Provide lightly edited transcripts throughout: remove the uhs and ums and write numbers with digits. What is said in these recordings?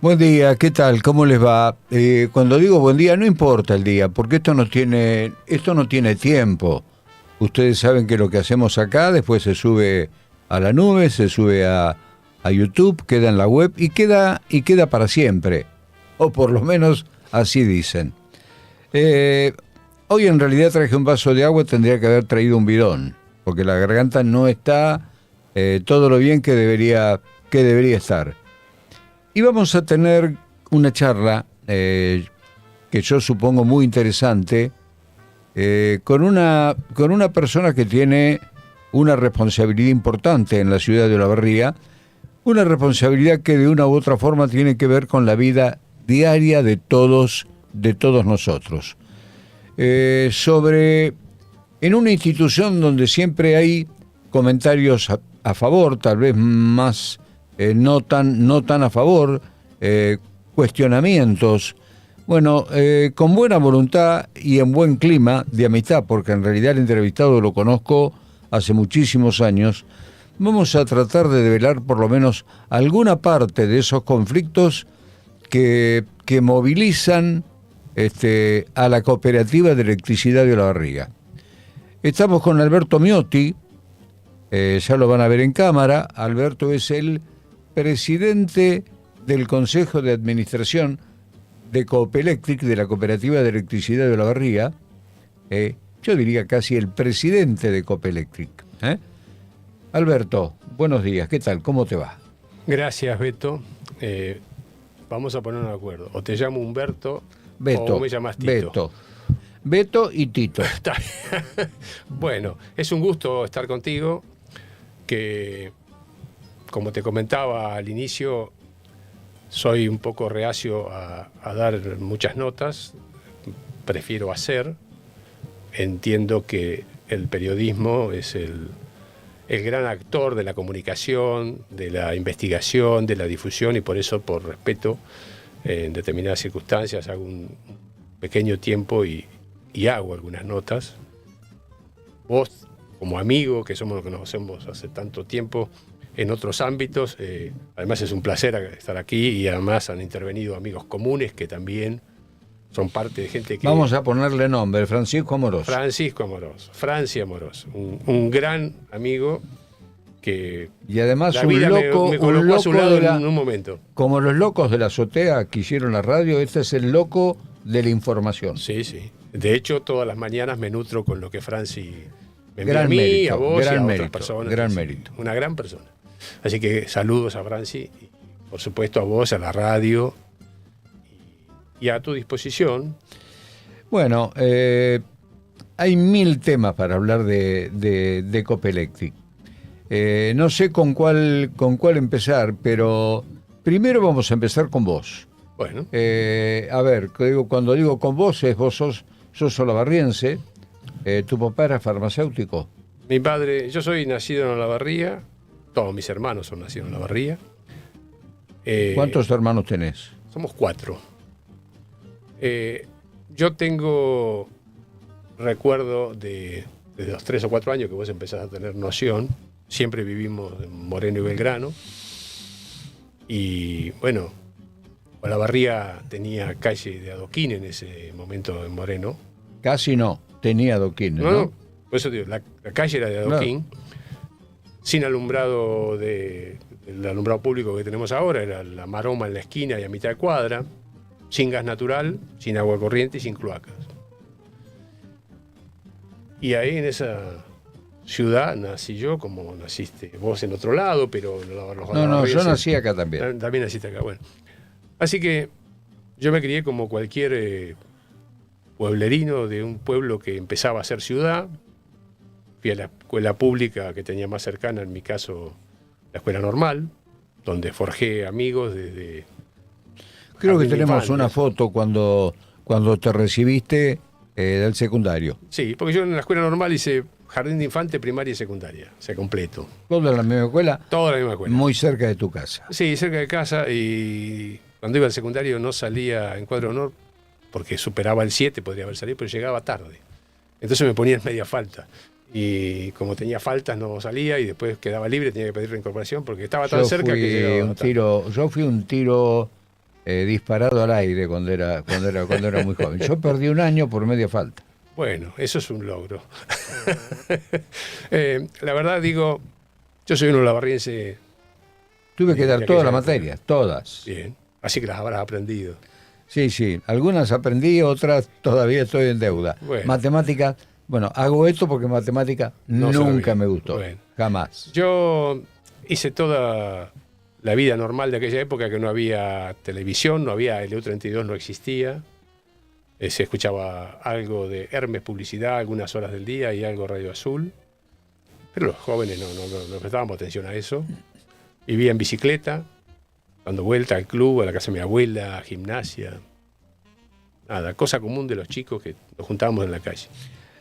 Buen día, ¿qué tal? ¿Cómo les va? Cuando digo buen día, no importa el día, porque esto no tiene tiempo. Ustedes saben que lo que hacemos acá después se sube a la nube, se sube a YouTube, queda en la web y queda para siempre. O por lo menos así dicen. Hoy en realidad traje un vaso de agua, tendría que haber traído un bidón, porque la garganta no está todo lo bien que debería estar. Y vamos a tener una charla que yo supongo muy interesante con una persona que tiene una responsabilidad importante en la ciudad de Olavarría, una responsabilidad que de una u otra forma tiene que ver con la vida diaria de todos nosotros. En una institución donde siempre hay comentarios a favor, tal vez más no tan a favor, cuestionamientos, con buena voluntad y en buen clima de amistad, porque en realidad el entrevistado lo conozco hace muchísimos años. Vamos a tratar de develar por lo menos alguna parte de esos conflictos que movilizan a la Cooperativa de Electricidad de Olavarría. Estamos con Alberto Miotti, ya lo van a ver en cámara. Alberto es el presidente del Consejo de Administración de Copelectric, de la Cooperativa de Electricidad de Olavarría. Yo diría casi el presidente de Copelectric. Alberto, buenos días, ¿qué tal? ¿Cómo te va? Gracias, Beto. Vamos a ponernos de acuerdo. O te llamo Humberto, Beto, o me llamas Tito. Beto y Tito. Bueno, es un gusto estar contigo, que como te comentaba al inicio, soy un poco reacio a dar muchas notas, prefiero hacer. Entiendo que el periodismo es el gran actor de la comunicación, de la investigación, de la difusión, y por eso, por respeto, en determinadas circunstancias hago un pequeño tiempo y hago algunas notas. Vos, como amigo, que somos los que nos conocemos hace tanto tiempo, en otros ámbitos, además es un placer estar aquí, y además han intervenido amigos comunes que también son parte de gente que... Vamos a ponerle nombre, Francisco Amorós. Francisco Amorós, Franci Amorós, un gran amigo que... Y además la vida me colocó a su lado en un momento. Como los locos de la azotea que hicieron la radio, este es el loco de la información. Sí, sí. De hecho, todas las mañanas me nutro con lo que Franci me envía Gran a mí, mérito, a vos y a mérito, otras personas. Gran Sí, mérito. Una gran persona. Así que saludos a Franci, y por supuesto a vos, a la radio, y a tu disposición. Bueno, hay 1000 temas para hablar de Copelectric. No sé con cuál empezar, pero primero vamos a empezar con vos. Bueno. A ver, cuando digo con vos, vos sos olavarriense. ¿Tu papá era farmacéutico? Mi padre, yo soy nacido en Olavarría, todos mis hermanos son nacidos en Olavarría. ¿Cuántos hermanos tenés? Somos 4. Yo tengo recuerdo desde los 3 o 4 años que vos empezás a tener noción. Siempre vivimos en Moreno y Belgrano. Y bueno, Olavarría tenía calle de adoquín en ese momento en Moreno. Casi no, tenía adoquín, ¿no? Por eso digo, la calle era de adoquín, claro. Sin alumbrado el alumbrado público que tenemos ahora, era la maroma en la esquina y a mitad de cuadra, sin gas natural, sin agua corriente y sin cloacas. Y ahí en esa ciudad nací yo, como naciste vos en otro lado, pero... No, yo nací acá también. También naciste acá, bueno. Así que yo me crié como cualquier pueblerino de un pueblo que empezaba a ser ciudad. Fui a la escuela pública que tenía más cercana, en mi caso, la escuela normal, donde forjé amigos desde... Creo que tenemos una foto cuando te recibiste del secundario. Sí, porque yo en la escuela normal hice jardín de infante, primaria y secundaria, o sea, completo. ¿Toda la misma escuela? Toda la misma escuela. Muy cerca de tu casa. Sí, cerca de casa, y cuando iba al secundario no salía en cuadro de honor porque superaba el 7, podría haber salido, pero llegaba tarde. Entonces me ponía en media falta. Y como tenía faltas no salía, y después quedaba libre, tenía que pedir reincorporación porque estaba tan cerca que llegaba tarde. Yo fui un tiro disparado al aire cuando era muy joven. Yo perdí un año por media falta. Bueno, eso es un logro. La verdad, digo, yo soy un olavarriense. Tuve que dar todas las materias, todas. Bien, así que las habrás aprendido. Sí, algunas aprendí, otras todavía estoy en deuda. Bueno. Matemáticas, bueno, hago esto porque matemática nunca me gustó, bueno. Jamás. Yo hice toda la vida normal de aquella época, que no había televisión, no había, el EU32 no existía. Se escuchaba algo de Hermes Publicidad algunas horas del día y algo Radio Azul. Pero los jóvenes no prestábamos atención a eso. Vivía en bicicleta, dando vuelta al club, a la casa de mi abuela, a gimnasia. Nada, cosa común de los chicos que nos juntábamos en la calle.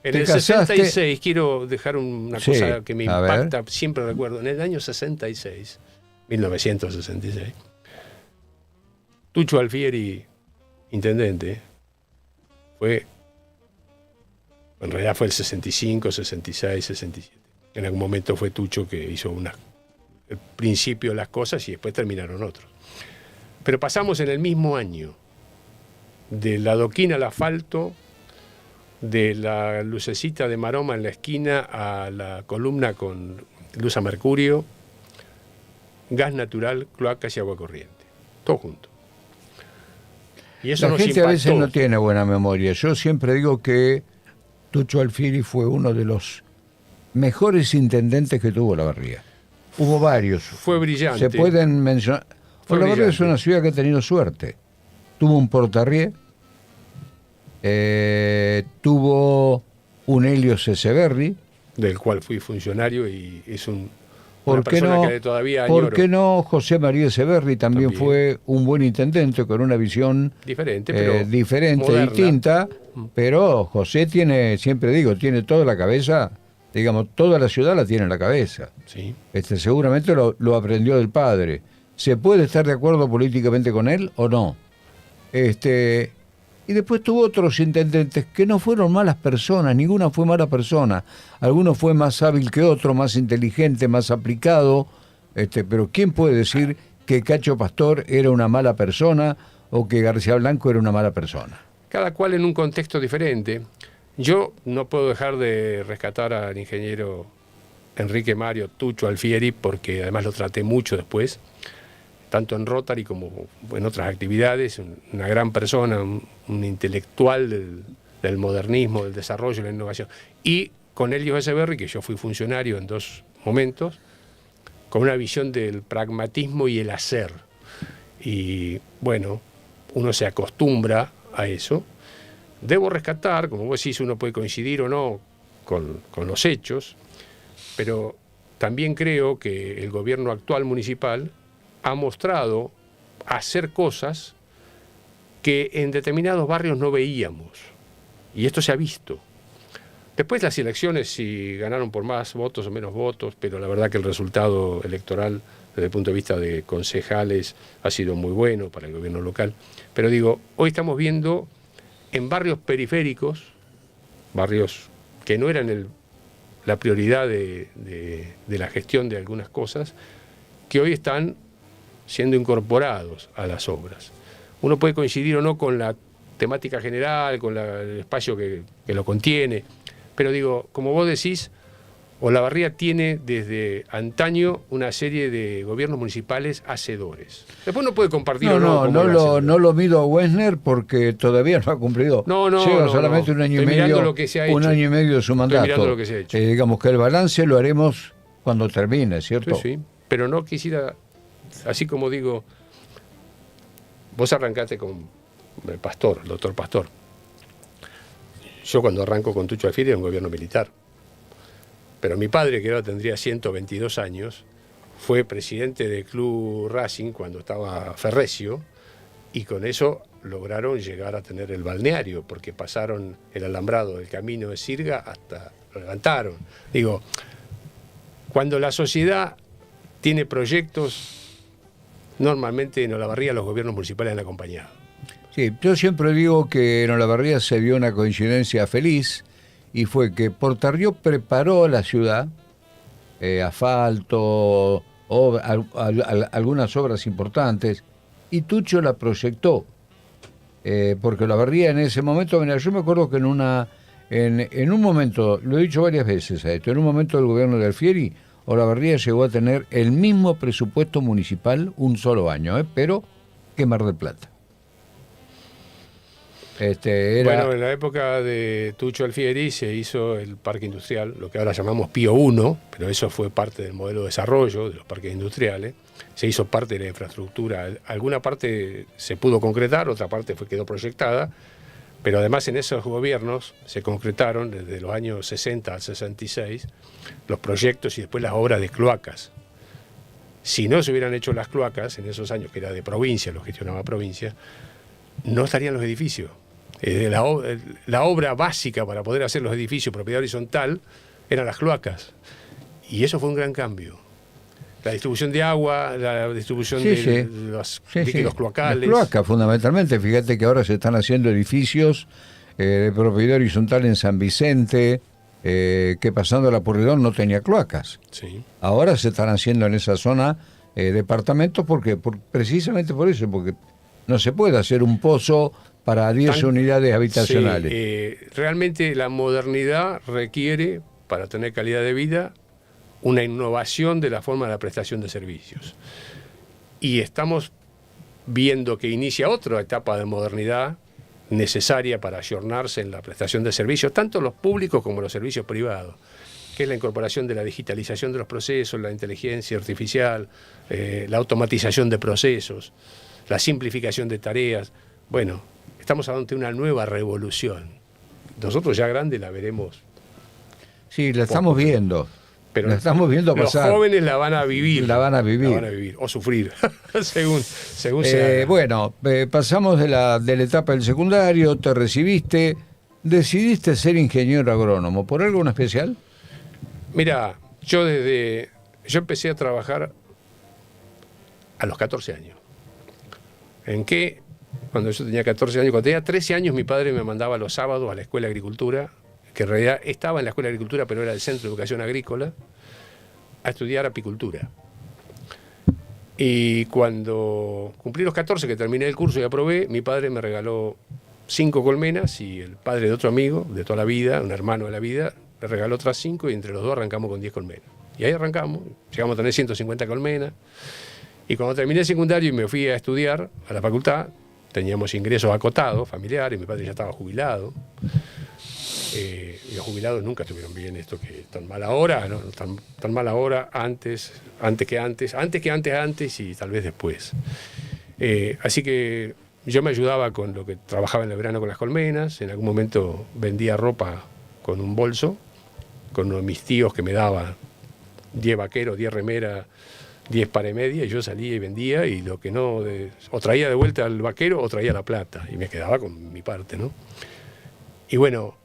En el 66, quiero dejar una cosa que me impacta, siempre recuerdo. En el año 66, 1966, Tucho Alfieri, intendente, en realidad fue el 65, 66, 67. En algún momento fue Tucho que hizo el principio de las cosas y después terminaron otros. Pero pasamos en el mismo año de la adoquina al asfalto, de la lucecita de maroma en la esquina a la columna con luz a mercurio, gas natural, cloacas y agua corriente. Todo junto. Y eso la gente a veces no tiene buena memoria. Yo siempre digo que Tucho Alfieri fue uno de los mejores intendentes que tuvo Olavarría. Hubo varios. Fue brillante. Se pueden mencionar. Olavarría es una ciudad que ha tenido suerte. Tuvo un Portarrié, tuvo un Helios Echeverri, del cual fui funcionario y es una persona que todavía añoro. ¿Por qué no José María Echeverri también fue un buen intendente con una visión diferente, distinta, pero José siempre digo, tiene toda la cabeza, digamos, toda la ciudad la tiene en la cabeza. Sí. Seguramente lo aprendió del padre. ¿Se puede estar de acuerdo políticamente con él o no? Y después tuvo otros intendentes que no fueron malas personas, ninguna fue mala persona. Alguno fue más hábil que otro, más inteligente, más aplicado. Pero ¿quién puede decir que Cacho Pastor era una mala persona o que García Blanco era una mala persona? Cada cual en un contexto diferente. Yo no puedo dejar de rescatar al ingeniero Enrique Mario Tucho Alfieri, porque además lo traté mucho después, tanto en Rotary como en otras actividades, una gran persona, un intelectual del modernismo, del desarrollo, de la innovación. Y con Helios Echeverri, que yo fui funcionario en 2 momentos, con una visión del pragmatismo y el hacer. Y bueno, uno se acostumbra a eso. Debo rescatar, como vos decís, uno puede coincidir o no con los hechos, pero también creo que el gobierno actual municipal ha mostrado hacer cosas que en determinados barrios no veíamos. Y esto se ha visto. Después las elecciones, si ganaron por más votos o menos votos, pero la verdad que el resultado electoral, desde el punto de vista de concejales, ha sido muy bueno para el gobierno local. Pero digo, hoy estamos viendo en barrios periféricos, barrios que no eran la prioridad de la gestión de algunas cosas, que hoy están siendo incorporados a las obras. Uno puede coincidir o no con la temática general, con el espacio que lo contiene, pero digo, como vos decís, Olavarría tiene desde antaño una serie de gobiernos municipales hacedores. Después no puede compartir no lo mido a Wessner porque todavía no ha cumplido. Lleva solamente un año y medio. Un año y medio de su mandato. Mirando lo que se ha hecho. Digamos que el balance lo haremos cuando termine, ¿cierto? Sí, pero no quisiera, así como digo, vos arrancaste con el Pastor, el doctor Pastor. Yo cuando arranco con Tucho Alfieri era un gobierno militar. Pero mi padre, que ahora tendría 122 años, fue presidente del Club Racing cuando estaba Ferrecio, y con eso lograron llegar a tener el balneario, porque pasaron el alambrado del camino de Sirga hasta lo levantaron. Digo, cuando la sociedad tiene proyectos, normalmente en Olavarría los gobiernos municipales han acompañado. Sí, yo siempre digo que en Olavarría se vio una coincidencia feliz, y fue que Portarrió preparó la ciudad, asfalto, algunas obras importantes, y Tucho la proyectó. Porque Olavarría en ese momento, mira, yo me acuerdo que en un momento, lo he dicho varias veces a esto, en un momento del gobierno de Alfieri, Olavarría llegó a tener el mismo presupuesto municipal un solo año, pero que Mar del Plata. Bueno, en la época de Tucho Alfieri se hizo el parque industrial, lo que ahora llamamos Pío 1, pero eso fue parte del modelo de desarrollo de los parques industriales. Se hizo parte de la infraestructura. Alguna parte se pudo concretar, otra parte quedó proyectada, pero además en esos gobiernos se concretaron desde los años 60 al 66 los proyectos y después las obras de cloacas. Si no se hubieran hecho las cloacas en esos años, que era de provincia, lo gestionaba provincia, no estarían los edificios. La obra básica para poder hacer los edificios propiedad horizontal eran las cloacas. Y eso fue un gran cambio. La distribución de agua, la distribución de los líquidos cloacales. Las cloacas, fundamentalmente. Fíjate que ahora se están haciendo edificios de propiedad horizontal en San Vicente, que pasando la Purredón no tenía cloacas. Sí. Ahora se están haciendo en esa zona departamentos precisamente por eso, porque no se puede hacer un pozo para 10 unidades habitacionales. Sí, realmente la modernidad requiere, para tener calidad de vida, una innovación de la forma de la prestación de servicios. Y estamos viendo que inicia otra etapa de modernidad necesaria para ayornarse en la prestación de servicios, tanto los públicos como los servicios privados, que es la incorporación de la digitalización de los procesos, la inteligencia artificial, la automatización de procesos, la simplificación de tareas. Bueno, estamos ante una nueva revolución. Nosotros ya grandes la veremos. Sí, la estamos viendo. Pero la estamos viendo pasar. Los jóvenes la van a vivir. La van a vivir. La van a vivir. O sufrir, según sea. Bueno, pasamos de la etapa del secundario, te recibiste, decidiste ser ingeniero agrónomo. ¿Por algo en especial? Mira, yo empecé a trabajar a los 14 años. ¿En qué? Cuando yo tenía 14 años, cuando tenía 13 años, mi padre me mandaba los sábados a la Escuela de Agricultura, que en realidad estaba en la Escuela de Agricultura, pero era el Centro de Educación Agrícola, a estudiar apicultura. Y cuando cumplí los 14, que terminé el curso y aprobé, mi padre me regaló 5 colmenas y el padre de otro amigo de toda la vida, un hermano de la vida, le regaló otras 5 y entre los dos arrancamos con 10 colmenas. Y ahí arrancamos, llegamos a tener 150 colmenas. Y cuando terminé el secundario y me fui a estudiar a la facultad, teníamos ingresos acotados, familiares, mi padre ya estaba jubilado. Y los jubilados nunca estuvieron bien, esto que tan mal ahora, ¿no? tan mal ahora, antes y tal vez después. Así que yo me ayudaba con lo que trabajaba en el verano con las colmenas, en algún momento vendía ropa con un bolso, con uno de mis tíos que me daba 10 vaqueros, 10 remeras, 10 pares y media, y yo salía y vendía, y lo que no, o traía de vuelta al vaquero o traía la plata, y me quedaba con mi parte, ¿no? Y bueno,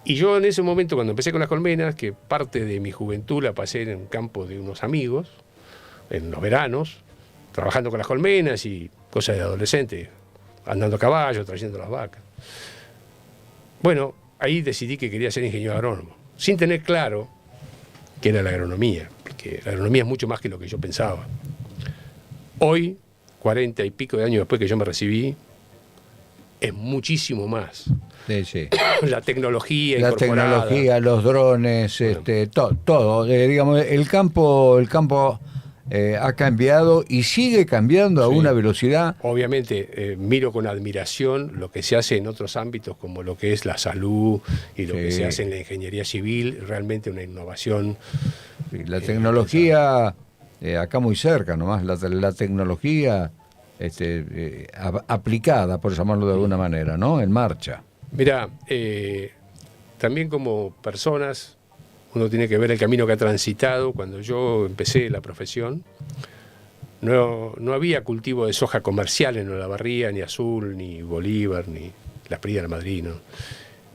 y yo en ese momento, cuando empecé con las colmenas, que parte de mi juventud la pasé en el campo de unos amigos, en los veranos, trabajando con las colmenas y cosas de adolescente, andando a caballo, trayendo las vacas. Bueno, ahí decidí que quería ser ingeniero agrónomo, sin tener claro qué era la agronomía, porque la agronomía es mucho más que lo que yo pensaba. Hoy, 40 y pico de años después que yo me recibí, es muchísimo más. Sí. La tecnología La incorporada. tecnología, los drones, todo. Digamos, el campo ha cambiado y sigue cambiando a una velocidad. Obviamente, miro con admiración lo que se hace en otros ámbitos, como lo que es la salud y lo que se hace en la ingeniería civil, realmente una innovación. La tecnología, acá muy cerca nomás, la tecnología aplicada, por llamarlo de alguna manera, ¿no? En marcha. Mira, también como personas, uno tiene que ver el camino que ha transitado. Cuando yo empecé la profesión, no había cultivo de soja comercial en Olavarría, ni Azul, ni Bolívar, ni la Prida de Madrid, ¿no?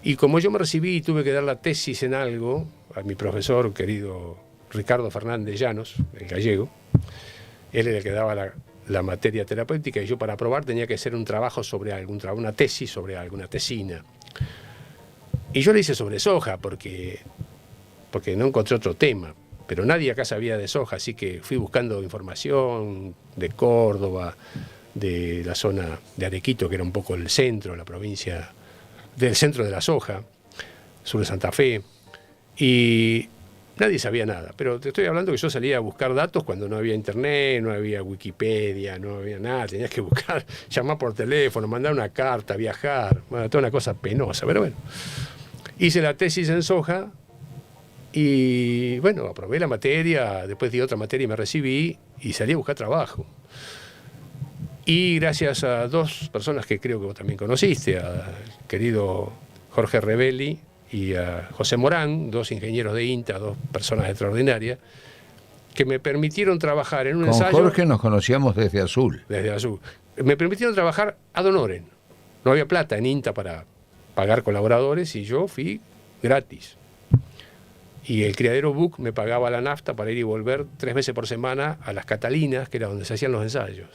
Y como yo me recibí y tuve que dar la tesis en algo, a mi profesor querido Ricardo Fernández Llanos, el gallego, él era el que daba la materia terapéutica, y yo para aprobar tenía que hacer un trabajo sobre una tesis sobre alguna tesina. Y yo le hice sobre soja porque no encontré otro tema, pero nadie acá sabía de soja, así que fui buscando información de Córdoba, de la zona de Arequito, que era un poco el centro, la provincia del centro de la soja, sur de Santa Fe, y nadie sabía nada. Pero te estoy hablando que yo salía a buscar datos cuando no había internet, no había Wikipedia, no había nada, tenías que buscar, llamar por teléfono, mandar una carta, viajar, bueno, toda una cosa penosa, pero bueno. Hice la tesis en soja y bueno, aprobé la materia, después di otra materia y me recibí y salí a buscar trabajo. Y gracias a dos personas que creo que vos también conociste, al querido Jorge Rebelli y a José Morán, dos ingenieros de INTA, dos personas extraordinarias, que me permitieron trabajar en un ensayo. Con Jorge nos conocíamos desde Azul. Desde Azul. Me permitieron trabajar ad honorem. No había plata en INTA para pagar colaboradores y yo fui gratis. Y el criadero Buc me pagaba la nafta para ir y volver 3 veces por semana a Las Catalinas, que era donde se hacían los ensayos,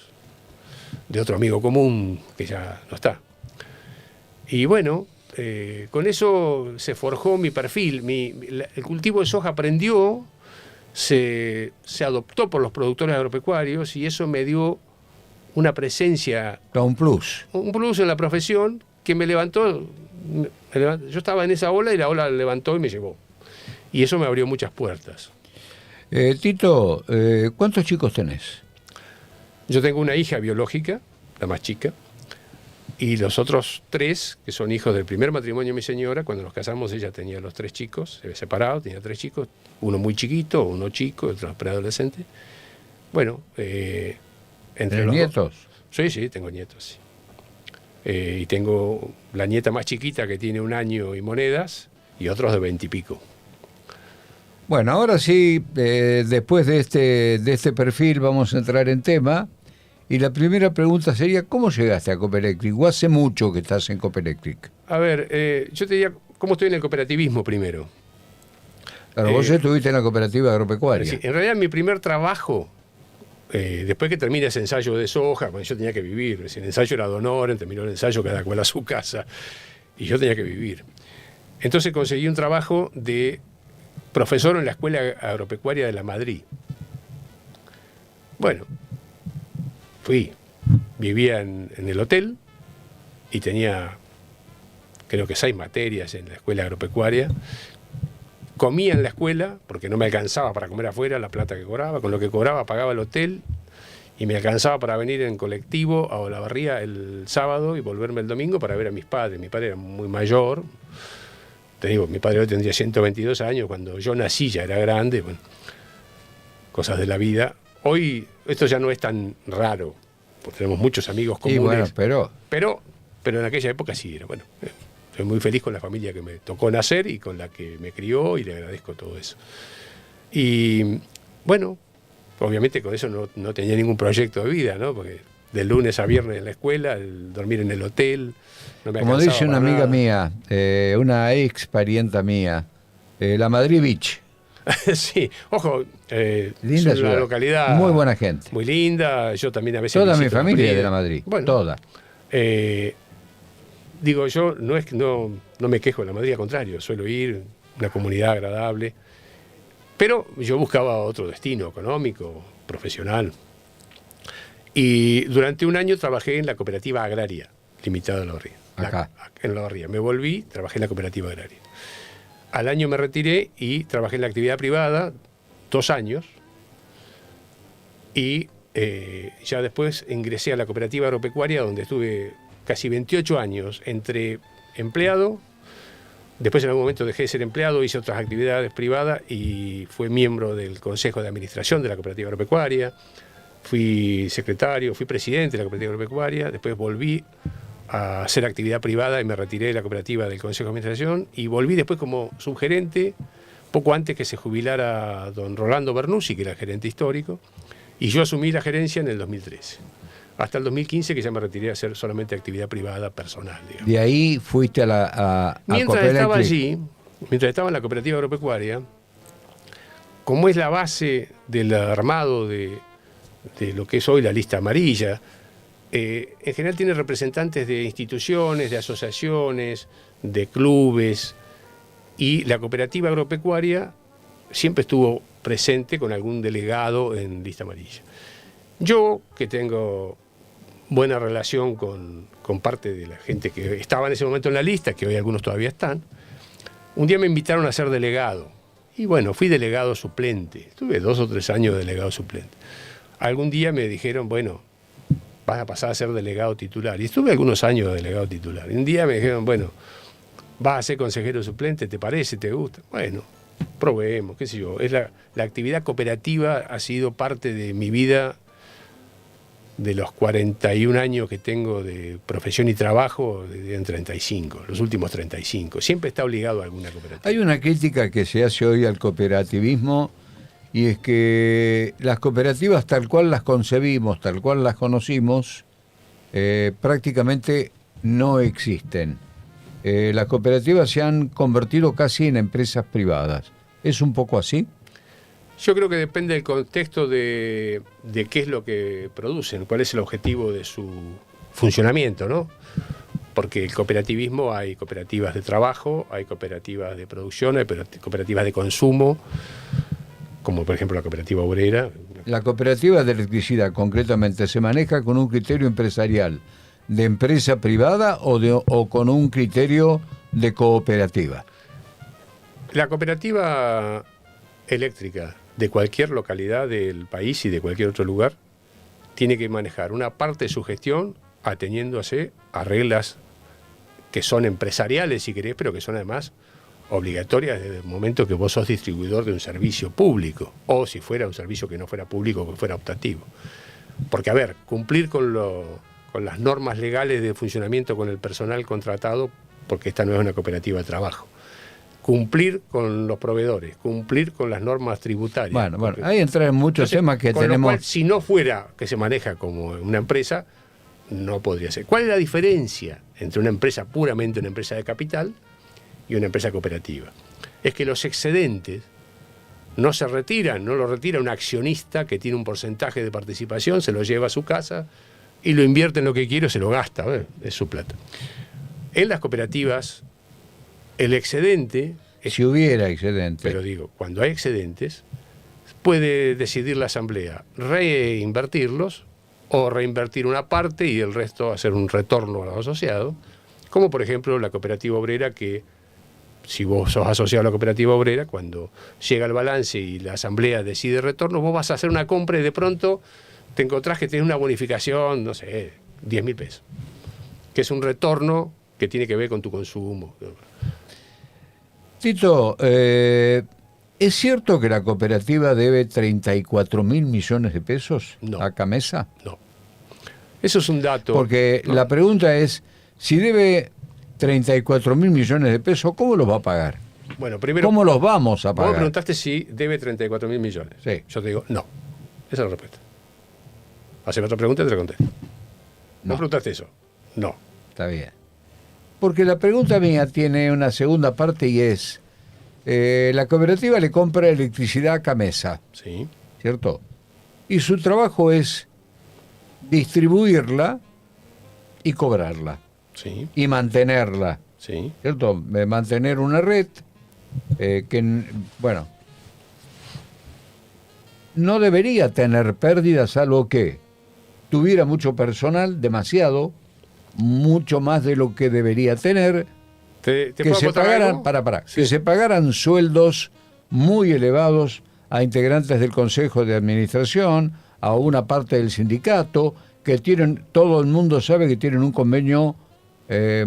de otro amigo común que ya no está. Y bueno, con eso se forjó mi perfil. El cultivo de soja aprendió, se adoptó por los productores agropecuarios y eso me dio una presencia. Un plus. Un plus en la profesión que me levantó. Yo estaba en esa ola y la ola levantó y me llevó. Y eso me abrió muchas puertas. Tito, ¿cuántos chicos tenés? Yo tengo una hija biológica, la más chica, y los otros 3, que son hijos del primer matrimonio de mi señora. Cuando nos casamos ella tenía los 3 chicos, se había separado, tenía 3 chicos, uno muy chiquito, uno chico, otro preadolescente. Bueno, entre los nietos. Sí, tengo nietos, sí. Y tengo la nieta más chiquita que tiene 1 año y monedas, y otros de 20 y pico. Bueno, ahora sí, después de este perfil vamos a entrar en tema. Y la primera pregunta sería, ¿cómo llegaste a Copelectric? ¿O hace mucho que estás en Copelectric? A ver, yo te diría, ¿cómo estoy en el cooperativismo primero? Claro, vos estuviste en la cooperativa agropecuaria. Sí, en realidad mi primer trabajo, después que termina ese ensayo de soja, bueno, yo tenía que vivir. El ensayo era de honor, terminó el ensayo cada cual a su casa, y yo tenía que vivir. Entonces conseguí un trabajo de profesor en la Escuela Agropecuaria de la Madrid. Bueno, vivía en el hotel y tenía, creo que 6 materias en la Escuela Agropecuaria. Comía en la escuela, porque no me alcanzaba para comer afuera la plata que cobraba. Con lo que cobraba pagaba el hotel y me alcanzaba para venir en colectivo a Olavarría el sábado y volverme el domingo para ver a mis padres. Mi padre era muy mayor. Te digo, mi padre hoy tendría 122 años, cuando yo nací ya era grande. Bueno, cosas de la vida. Hoy esto ya no es tan raro, porque tenemos muchos amigos comunes. Y bueno, pero en aquella época sí era. Bueno, soy muy feliz con la familia que me tocó nacer y con la que me crió, y le agradezco todo eso. Y bueno, obviamente con eso no tenía ningún proyecto de vida, ¿no? Porque del lunes a viernes en la escuela, el dormir en el hotel, no me alcanzaba. Como dice una amiga mía, una ex parienta mía, la Madrid Beach. Sí, ojo, linda es una localidad muy buena gente, muy linda. Yo también a veces toda mi familia es de la Madrid, bueno, toda. Digo, yo no me quejo de la Madrid, al contrario, suelo ir, una comunidad agradable, pero yo buscaba otro destino económico, profesional. Y durante 1 año trabajé en la cooperativa agraria limitada de Olavarría. Acá. En Olavarría. Me volví, trabajé en la cooperativa agraria. Al año me retiré y trabajé en la actividad privada 2 años. Y ya después ingresé a la cooperativa agropecuaria, donde estuve casi 28 años entre empleado. Después en algún momento dejé de ser empleado, hice otras actividades privadas y fui miembro del Consejo de Administración de la cooperativa agropecuaria. Fui secretario, fui presidente de la cooperativa agropecuaria. Después volví a hacer actividad privada y me retiré de la cooperativa del Consejo de Administración y volví después como subgerente, poco antes que se jubilara don Rolando Bernussi, que era el gerente histórico, y yo asumí la gerencia en el 2013. Hasta el 2015, que ya me retiré a hacer solamente actividad privada personal, digamos. De ahí fuiste a mientras estaba allí, mientras estaba en la cooperativa agropecuaria, como es la base del armado de lo que es hoy la lista amarilla, en general tiene representantes de instituciones, de asociaciones, de clubes, y la cooperativa agropecuaria siempre estuvo presente con algún delegado en lista amarilla. Yo, que tengo buena relación con parte de la gente que estaba en ese momento en la lista, que hoy algunos todavía están. Un día me invitaron a ser delegado. Y bueno, fui delegado suplente. Estuve 2 o 3 años de delegado suplente. Algún día me dijeron, bueno, vas a pasar a ser delegado titular. Y estuve algunos años de delegado titular. Y un día me dijeron, bueno, vas a ser consejero suplente, ¿te parece? ¿Te gusta? Bueno, probemos, qué sé yo. La actividad cooperativa ha sido parte de mi vida de los 41 años que tengo de profesión y trabajo, en 35, los últimos 35. Siempre está obligado a alguna cooperativa. Hay una crítica que se hace hoy al cooperativismo, y es que las cooperativas tal cual las concebimos, tal cual las conocimos, prácticamente no existen. Las cooperativas se han convertido casi en empresas privadas. ¿Es un poco así? Yo creo que depende del contexto de qué es lo que producen, cuál es el objetivo de su funcionamiento, ¿no? Porque el cooperativismo, hay cooperativas de trabajo, hay cooperativas de producción, hay cooperativas de consumo, como por ejemplo la cooperativa obrera. La cooperativa de electricidad, concretamente, ¿se maneja con un criterio empresarial de empresa privada o con un criterio de cooperativa? La cooperativa eléctrica de cualquier localidad del país y de cualquier otro lugar tiene que manejar una parte de su gestión ateniéndose a reglas que son empresariales, si querés, pero que son además obligatorias desde el momento que vos sos distribuidor de un servicio público, o si fuera un servicio que no fuera público, que fuera optativo. Porque, a ver, cumplir con las normas legales de funcionamiento con el personal contratado, porque esta no es una cooperativa de trabajo. Cumplir con los proveedores, cumplir con las normas tributarias. Bueno, ahí entran muchos temas que tenemos. Lo cual, si no fuera que se maneja como una empresa, no podría ser. ¿Cuál es la diferencia entre una empresa puramente una empresa de capital y una empresa cooperativa? Es que los excedentes no se retiran, no lo retira un accionista que tiene un porcentaje de participación, se lo lleva a su casa y lo invierte en lo que quiere o se lo gasta, es su plata. En las cooperativas, el excedente... Si hubiera excedente. Pero digo, cuando hay excedentes, puede decidir la asamblea reinvertirlos o reinvertir una parte y el resto hacer un retorno a los asociados, como por ejemplo la cooperativa obrera, que si vos sos asociado a la cooperativa obrera, cuando llega el balance y la asamblea decide retorno, vos vas a hacer una compra y de pronto te encontrás que tenés una bonificación, no sé, 10.000 pesos, que es un retorno que tiene que ver con tu consumo. Tito, ¿es cierto que la cooperativa debe 34.000 millones de pesos a Camesa? No. Eso es un dato. Porque la pregunta es, si debe 34.000 millones de pesos, ¿cómo los va a pagar? Bueno, primero, ¿cómo los vamos a pagar? Vos me preguntaste si debe 34.000 millones. Sí. Yo te digo, no. Esa es la respuesta. Haceme otra pregunta y te la contesto. No. ¿Vos preguntaste eso? No. Está bien. Porque la pregunta mía tiene una segunda parte y es, la cooperativa le compra electricidad a Camesa, Sí. ¿cierto? Y su trabajo es distribuirla y cobrarla. Sí. Y mantenerla, Sí. ¿cierto? Mantener una red que, bueno, no debería tener pérdidas, salvo que tuviera mucho personal, demasiado, mucho más de lo que debería tener, ¿Te que puedo se acotar pagaran, algo? Sí. que se pagaran sueldos muy elevados a integrantes del Consejo de Administración, a una parte del sindicato, que tienen, todo el mundo sabe que tienen un convenio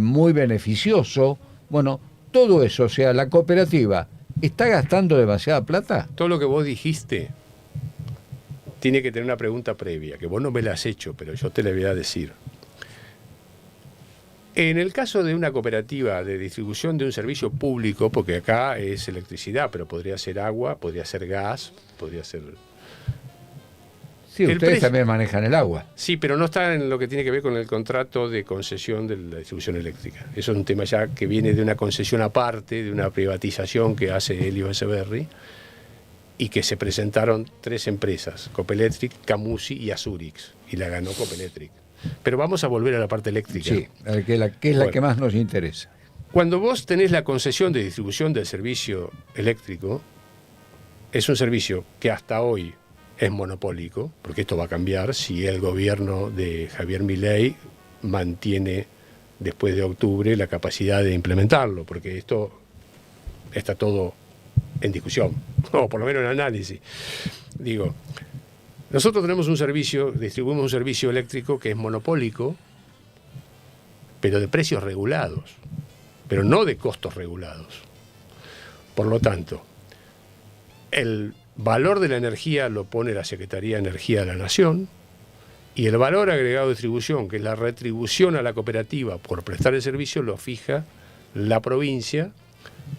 muy beneficioso. Bueno, todo eso, o sea, la cooperativa, ¿está gastando demasiada plata? Todo lo que vos dijiste tiene que tener una pregunta previa, que vos no me la has hecho, pero yo te la voy a decir. En el caso de una cooperativa de distribución de un servicio público, porque acá es electricidad, pero podría ser agua, podría ser gas, podría ser... Sí, ustedes también manejan el agua. Sí, pero no está en lo que tiene que ver con el contrato de concesión de la distribución eléctrica. Eso es un tema ya que viene de una concesión aparte, de una privatización que hace Elio Echeverri, y que se presentaron 3 empresas, Copelectric, Camusi y Azurix, y la ganó Copelectric. Pero vamos a volver a la parte eléctrica. Sí, que es la que más nos interesa. Cuando vos tenés la concesión de distribución del servicio eléctrico, es un servicio que hasta hoy es monopólico, porque esto va a cambiar si el gobierno de Javier Milei mantiene después de octubre la capacidad de implementarlo, porque esto está todo en discusión, o por lo menos en análisis. Digo, nosotros tenemos un servicio, distribuimos un servicio eléctrico que es monopólico, pero de precios regulados, pero no de costos regulados. Por lo tanto, el valor de la energía lo pone la Secretaría de Energía de la Nación, y el valor agregado de distribución, que es la retribución a la cooperativa por prestar el servicio, lo fija la provincia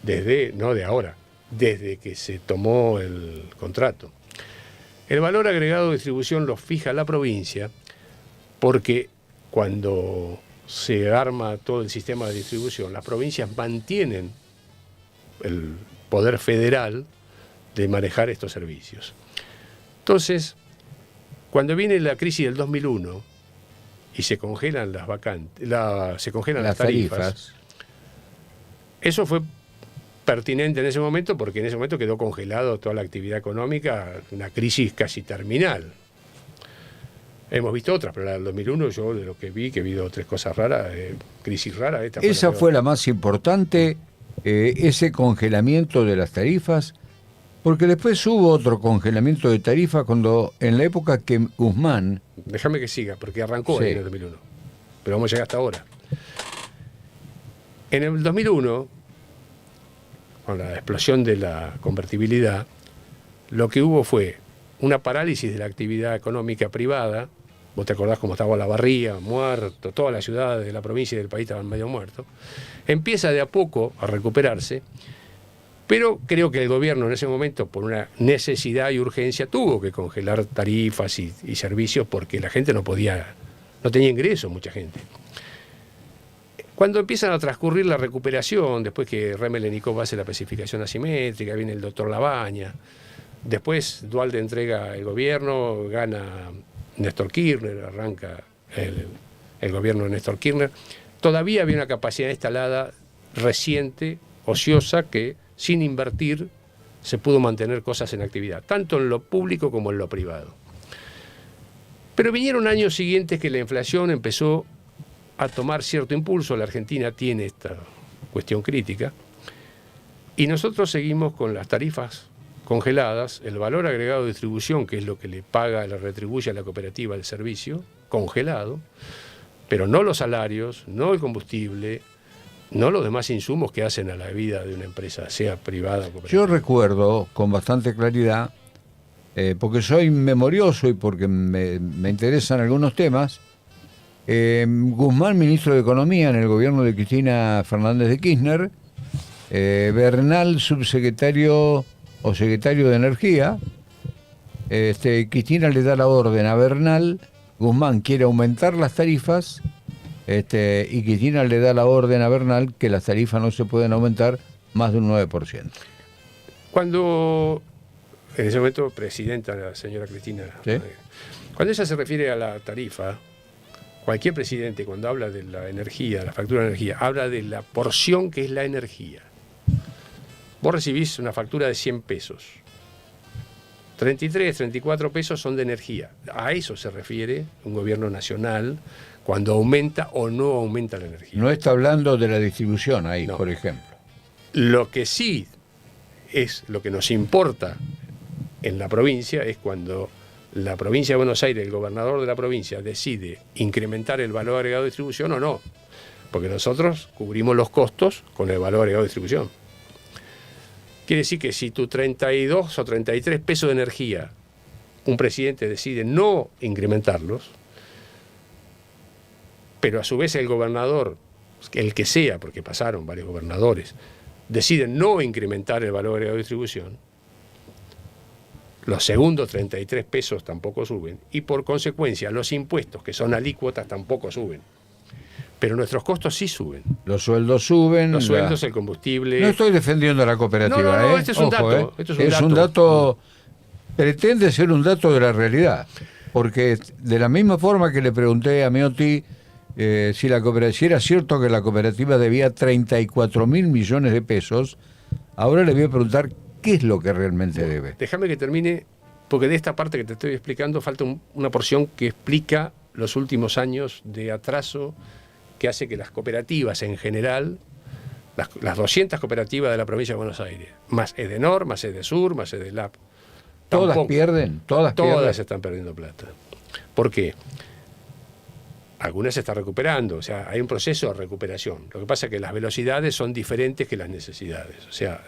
desde, no de ahora, desde que se tomó el contrato. El valor agregado de distribución lo fija la provincia porque cuando se arma todo el sistema de distribución, las provincias mantienen el poder federal de manejar estos servicios. Entonces, cuando viene la crisis del 2001 y se congelan las vacantes, se congelan las tarifas, eso fue pertinente en ese momento porque en ese momento quedó congelado toda la actividad económica, una crisis casi terminal. Hemos visto otras, pero la del 2001 yo de lo que vi, que he visto tres cosas raras, crisis raras. Esa fue la más importante, ese congelamiento de las tarifas, porque después hubo otro congelamiento de tarifas cuando en la época que Guzmán... Déjame que siga, porque arrancó sí. En el 2001, pero vamos a llegar hasta ahora. En el 2001, con la explosión de la convertibilidad, lo que hubo fue una parálisis de la actividad económica privada. Vos te acordás cómo estaba Olavarría, muerto, todas las ciudades de la provincia y del país estaban medio muertos. Empieza de a poco a recuperarse, pero creo que el gobierno en ese momento, por una necesidad y urgencia, tuvo que congelar tarifas y servicios porque la gente no tenía ingresos, mucha gente. Cuando empiezan a transcurrir la recuperación, después que Remelénikov hace la especificación asimétrica, viene el doctor Labaña, después Duhalde entrega el gobierno, gana Néstor Kirchner, arranca el gobierno de Néstor Kirchner, todavía había una capacidad instalada reciente, ociosa, que sin invertir se pudo mantener cosas en actividad, tanto en lo público como en lo privado. Pero vinieron años siguientes que la inflación empezó a tomar cierto impulso, la Argentina tiene esta cuestión crítica, y nosotros seguimos con las tarifas congeladas, el valor agregado de distribución, que es lo que le paga, le retribuye a la cooperativa el servicio, congelado, pero no los salarios, no el combustible, no los demás insumos que hacen a la vida de una empresa, sea privada o cooperativa. Yo recuerdo con bastante claridad, porque soy memorioso y porque me interesan algunos temas, Guzmán, ministro de Economía en el gobierno de Cristina Fernández de Kirchner, Bernal, subsecretario o secretario de Energía, Cristina le da la orden a Bernal, Guzmán quiere aumentar las tarifas, y Cristina le da la orden a Bernal que las tarifas no se pueden aumentar más de un 9%. Cuando, en ese momento, presidenta la señora Cristina, ¿sí? Cuando ella se refiere a la tarifa, cualquier presidente cuando habla de la energía, la factura de energía, habla de la porción que es la energía. Vos recibís una factura de 100 pesos. 33, 34 pesos son de energía. A eso se refiere un gobierno nacional cuando aumenta o no aumenta la energía. No está hablando de la distribución ahí, no. Por ejemplo. Lo que sí es lo que nos importa en la provincia es cuando la provincia de Buenos Aires, el gobernador de la provincia, decide incrementar el valor agregado de distribución o no. Porque nosotros cubrimos los costos con el valor agregado de distribución. Quiere decir que si tu 32 o 33 pesos de energía, un presidente decide no incrementarlos, pero a su vez el gobernador, el que sea, porque pasaron varios gobernadores, decide no incrementar el valor agregado de distribución, los segundos 33 pesos tampoco suben y por consecuencia los impuestos, que son alícuotas, tampoco suben. Pero nuestros costos sí suben. Los sueldos suben. Los sueldos, el combustible. No estoy defendiendo a la cooperativa. No, este es un dato. Esto es un dato. Pretende ser un dato de la realidad. Porque de la misma forma que le pregunté a Meotti si era cierto que la cooperativa debía 34.000 millones de pesos, ahora le voy a preguntar qué es lo que realmente debe. Déjame que termine porque de esta parte que te estoy explicando falta una porción que explica los últimos años de atraso que hace que las cooperativas en general, las 200 cooperativas de la provincia de Buenos Aires, más Edenor, más Edesur, más Edelap, ¿Todas pierden? Todas están perdiendo plata. ¿Por qué? Algunas se están recuperando, o sea, hay un proceso de recuperación. Lo que pasa es que las velocidades son diferentes que las necesidades. O sea,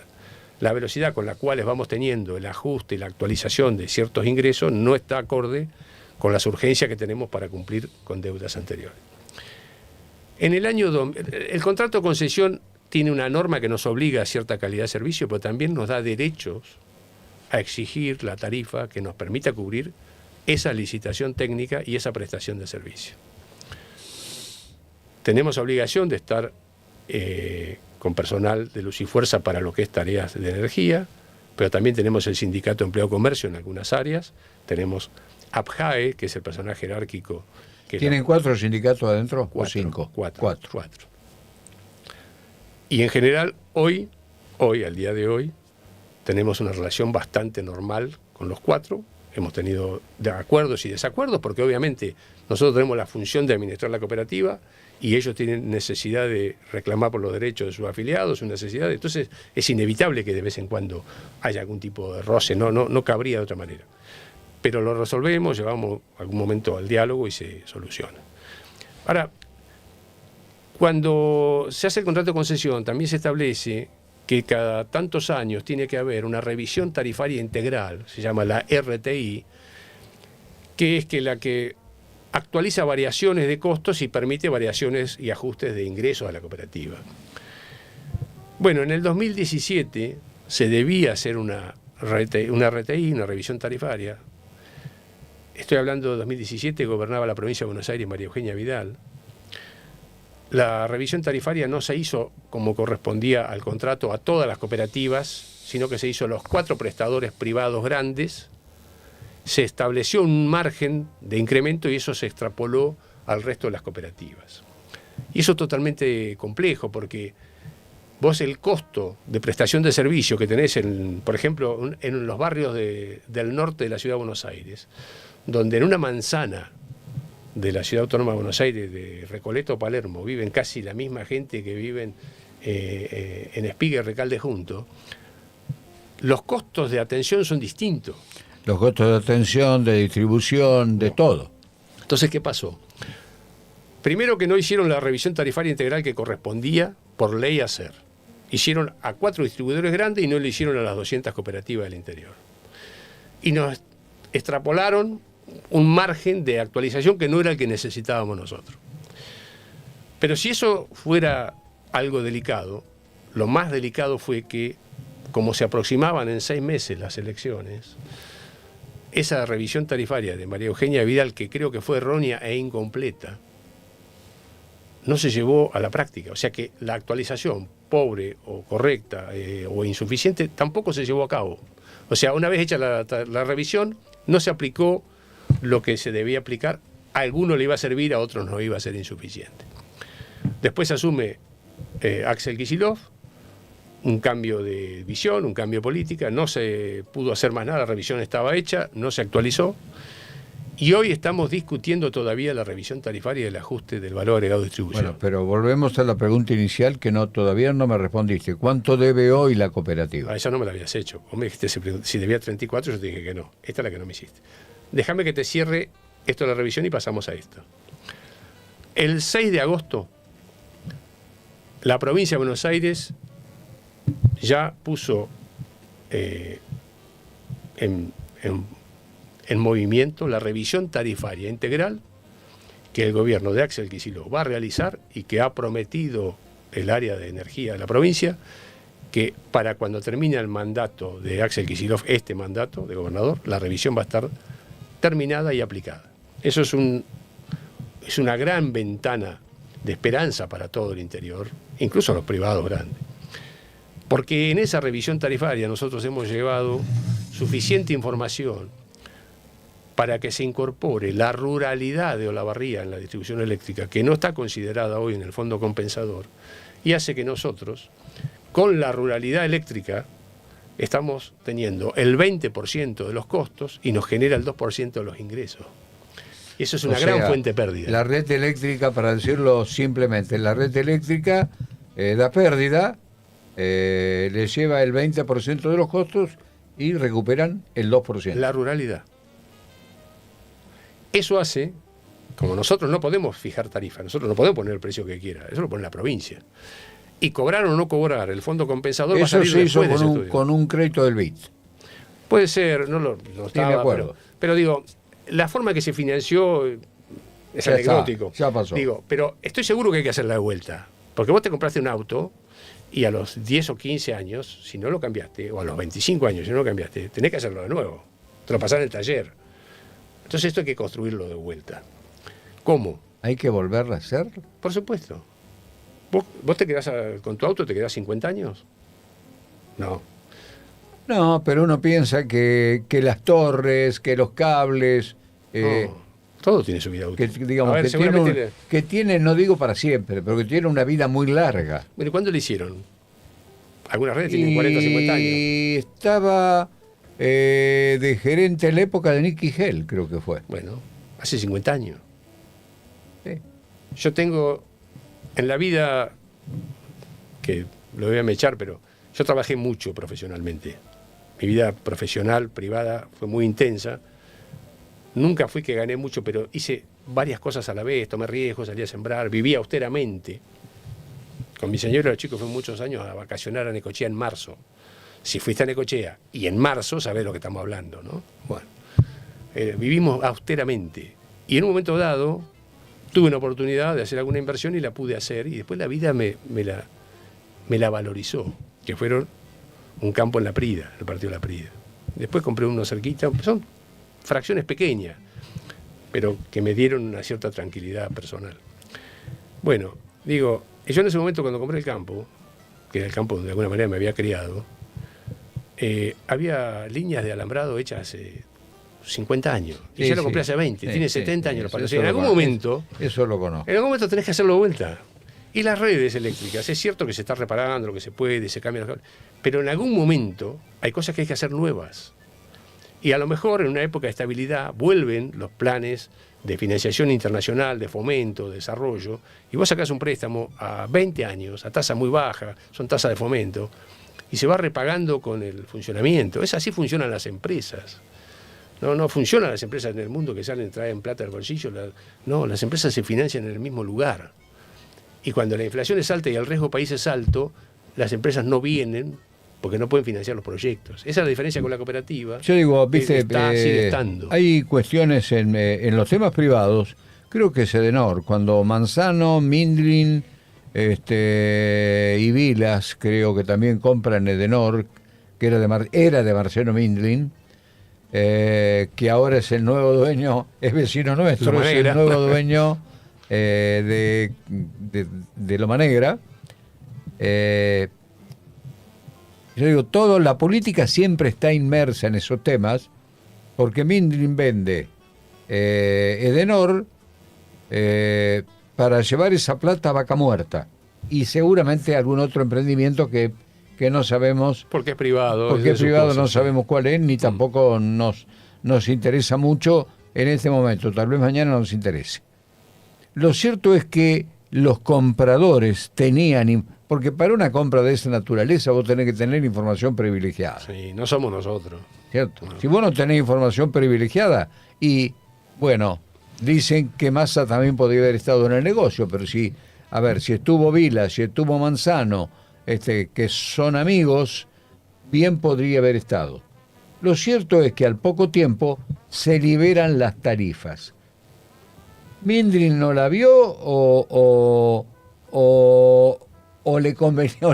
la velocidad con la cual vamos teniendo el ajuste y la actualización de ciertos ingresos no está acorde con las urgencias que tenemos para cumplir con deudas anteriores. En el el contrato de concesión tiene una norma que nos obliga a cierta calidad de servicio, pero también nos da derechos a exigir la tarifa que nos permita cubrir esa licitación técnica y esa prestación de servicio. Tenemos obligación de estar con personal de luz y fuerza para lo que es tareas de energía, pero también tenemos el Sindicato de Empleo y Comercio en algunas áreas, tenemos APJAE, que es el personal jerárquico. ¿Tienen 4 sindicatos adentro o 5? 4. Y en general, hoy, al día de hoy, tenemos una relación bastante normal con los 4. Hemos tenido acuerdos y desacuerdos, porque obviamente nosotros tenemos la función de administrar la cooperativa y ellos tienen necesidad de reclamar por los derechos de sus afiliados, su necesidad. Entonces es inevitable que de vez en cuando haya algún tipo de roce, no cabría de otra manera. Pero lo resolvemos, llevamos algún momento al diálogo y se soluciona. Ahora, cuando se hace el contrato de concesión, también se establece que cada tantos años tiene que haber una revisión tarifaria integral, se llama la RTI, que es la que actualiza variaciones de costos y permite variaciones y ajustes de ingresos a la cooperativa. Bueno, en el 2017 se debía hacer una RTI, una revisión tarifaria. Estoy hablando de 2017, gobernaba la provincia de Buenos Aires María Eugenia Vidal. La revisión tarifaria no se hizo como correspondía al contrato a todas las cooperativas, sino que se hizo a los 4 prestadores privados grandes. Se estableció un margen de incremento y eso se extrapoló al resto de las cooperativas. Y eso es totalmente complejo porque vos el costo de prestación de servicio que tenés, por ejemplo, en los barrios del norte de la Ciudad de Buenos Aires, donde en una manzana de la Ciudad Autónoma de Buenos Aires, de Recoleta o Palermo, viven casi la misma gente que viven en Espiga y Recalde juntos, los costos de atención son distintos. Los costos de atención, de distribución, de todo. Entonces, ¿qué pasó? Primero que no hicieron la revisión tarifaria integral que correspondía por ley hacer. Hicieron a 4 distribuidores grandes y no le hicieron a las 200 cooperativas del interior. Y nos extrapolaron un margen de actualización que no era el que necesitábamos nosotros. Pero si eso fuera algo delicado, lo más delicado fue que, como se aproximaban en 6 meses las elecciones, esa revisión tarifaria de María Eugenia Vidal, que creo que fue errónea e incompleta, no se llevó a la práctica. O sea que la actualización pobre o correcta o insuficiente tampoco se llevó a cabo. O sea, una vez hecha la revisión, no se aplicó lo que se debía aplicar. A algunos le iba a servir, a otros no iba a ser insuficiente. Después asume Axel Kicillof, un cambio de visión, un cambio de política, no se pudo hacer más nada, la revisión estaba hecha, no se actualizó, y hoy estamos discutiendo todavía la revisión tarifaria y el ajuste del valor agregado de distribución. Bueno, pero volvemos a la pregunta inicial que todavía no me respondiste. ¿Cuánto debe hoy la cooperativa? Esa no me la habías hecho. Vos me dijiste si debía 34, yo te dije que no. Esta es la que no me hiciste. Déjame que te cierre esto de la revisión y pasamos a esto. El 6 de agosto, la provincia de Buenos Aires ya puso en movimiento la revisión tarifaria integral que el gobierno de Axel Kicillof va a realizar y que ha prometido el área de energía de la provincia, que para cuando termine el mandato de Axel Kicillof, este mandato de gobernador, la revisión va a estar terminada y aplicada. Eso es una gran ventana de esperanza para todo el interior, incluso los privados grandes. Porque en esa revisión tarifaria nosotros hemos llevado suficiente información para que se incorpore la ruralidad de Olavarría en la distribución eléctrica, que no está considerada hoy en el fondo compensador, y hace que nosotros, con la ruralidad eléctrica, estamos teniendo el 20% de los costos y nos genera el 2% de los ingresos. Y eso es una gran fuente de pérdida. La red eléctrica, para decirlo simplemente, la red eléctrica da pérdida, le lleva el 20% de los costos y recuperan el 2%. La ruralidad. Eso hace, como nosotros no podemos fijar tarifa, nosotros no podemos poner el precio que quiera, eso lo pone la provincia. Y cobrar o no cobrar el fondo compensador va a salir se hizo después con un crédito del BID. Puede ser, no estaba, de acuerdo. Pero digo, la forma que se financió es Ya anecdótico. está, ya pasó. Digo, pero estoy seguro que hay que hacerla de vuelta. Porque vos te compraste un auto y a los 10 o 15 años, si no lo cambiaste, o a los 25 años, si no lo cambiaste, tenés que hacerlo de nuevo. Te lo pasás en el taller. Entonces esto hay que construirlo de vuelta. ¿Cómo? ¿Hay que volverla a hacer? Por supuesto. ¿Vos te quedás con tu auto, te quedás 50 años? No. No, pero uno piensa que las torres, que los cables, No, todo tiene su vida útil. que digamos A ver, que tiene, no digo para siempre, pero que tiene una vida muy larga. Bueno, ¿y cuándo lo hicieron? Algunas redes tienen 40 o 50 años. Y estaba de gerente en la época de Nicky Hell, creo que fue. Bueno, hace 50 años. Sí. Yo tengo en la vida, que lo voy a mechar, pero yo trabajé mucho profesionalmente. Mi vida profesional, privada, fue muy intensa. Nunca fui que gané mucho, pero hice varias cosas a la vez, tomé riesgos, salí a sembrar, viví austeramente. Con mi señora, los chicos, fue muchos años a vacacionar a Necochea en marzo. Si fuiste a Necochea y en marzo, sabés lo que estamos hablando, ¿no? Bueno, vivimos austeramente. Y en un momento dado, tuve una oportunidad de hacer alguna inversión y la pude hacer. Y después la vida me la valorizó, que fueron un campo en La Prida, el partido de La Prida. Después compré uno cerquita, son fracciones pequeñas, pero que me dieron una cierta tranquilidad personal. Bueno, digo, yo en ese momento cuando compré el campo, que era el campo donde de alguna manera me había criado, había líneas de alambrado hechas hace 50 años. Y yo lo compré hace 20, tiene 70 años. En algún momento... Eso lo conozco. En algún momento tenés que hacerlo de vuelta. Y las redes eléctricas, es cierto que se está reparando lo que se puede, se cambian los cables, pero en algún momento hay cosas que hay que hacer nuevas. Y a lo mejor en una época de estabilidad vuelven los planes de financiación internacional, de fomento, de desarrollo, y vos sacás un préstamo a 20 años, a tasa muy baja, son tasas de fomento, y se va repagando con el funcionamiento. Así funcionan las empresas. No funcionan las empresas en el mundo que salen, traen plata del bolsillo. No, las empresas se financian en el mismo lugar. Y cuando la inflación es alta y el riesgo país es alto, las empresas no vienen porque no pueden financiar los proyectos. Esa es la diferencia con la cooperativa. Yo digo, viste, sigue estando. Hay cuestiones en los temas privados, creo que es Edenor, cuando Manzano, Mindlin y Vilas, creo que también compran Edenor, que era de Marcelo Mindlin, que ahora es el nuevo dueño, es vecino nuestro, es el nuevo dueño de Loma Negra. Yo digo, la política siempre está inmersa en esos temas, porque Mindlin vende Edenor para llevar esa plata a Vaca Muerta, y seguramente algún otro emprendimiento que no sabemos. Porque es privado. Porque es privado, no sabemos cuál es, ni tampoco nos interesa mucho en este momento, tal vez mañana nos interese. Lo cierto es que los compradores tenían, porque para una compra de esa naturaleza vos tenés que tener información privilegiada. Sí, no somos nosotros. ¿Cierto? No. Si vos no tenés información privilegiada, y bueno, dicen que Massa también podría haber estado en el negocio, pero si estuvo Vila, si estuvo Manzano, que son amigos, bien podría haber estado. Lo cierto es que al poco tiempo se liberan las tarifas. ¿Mindlin no la vio o le convenía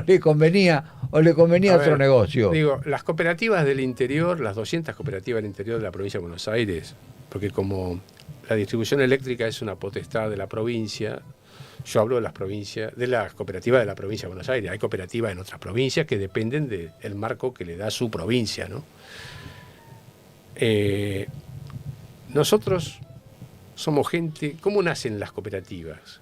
otro negocio? Digo, las cooperativas del interior, las 200 cooperativas del interior de la provincia de Buenos Aires, porque como la distribución eléctrica es una potestad de la provincia, yo hablo de las provincias, de las cooperativas de la provincia de Buenos Aires. Hay cooperativas en otras provincias que dependen del marco que le da su provincia, ¿no? Nosotros somos gente. ¿Cómo nacen las cooperativas?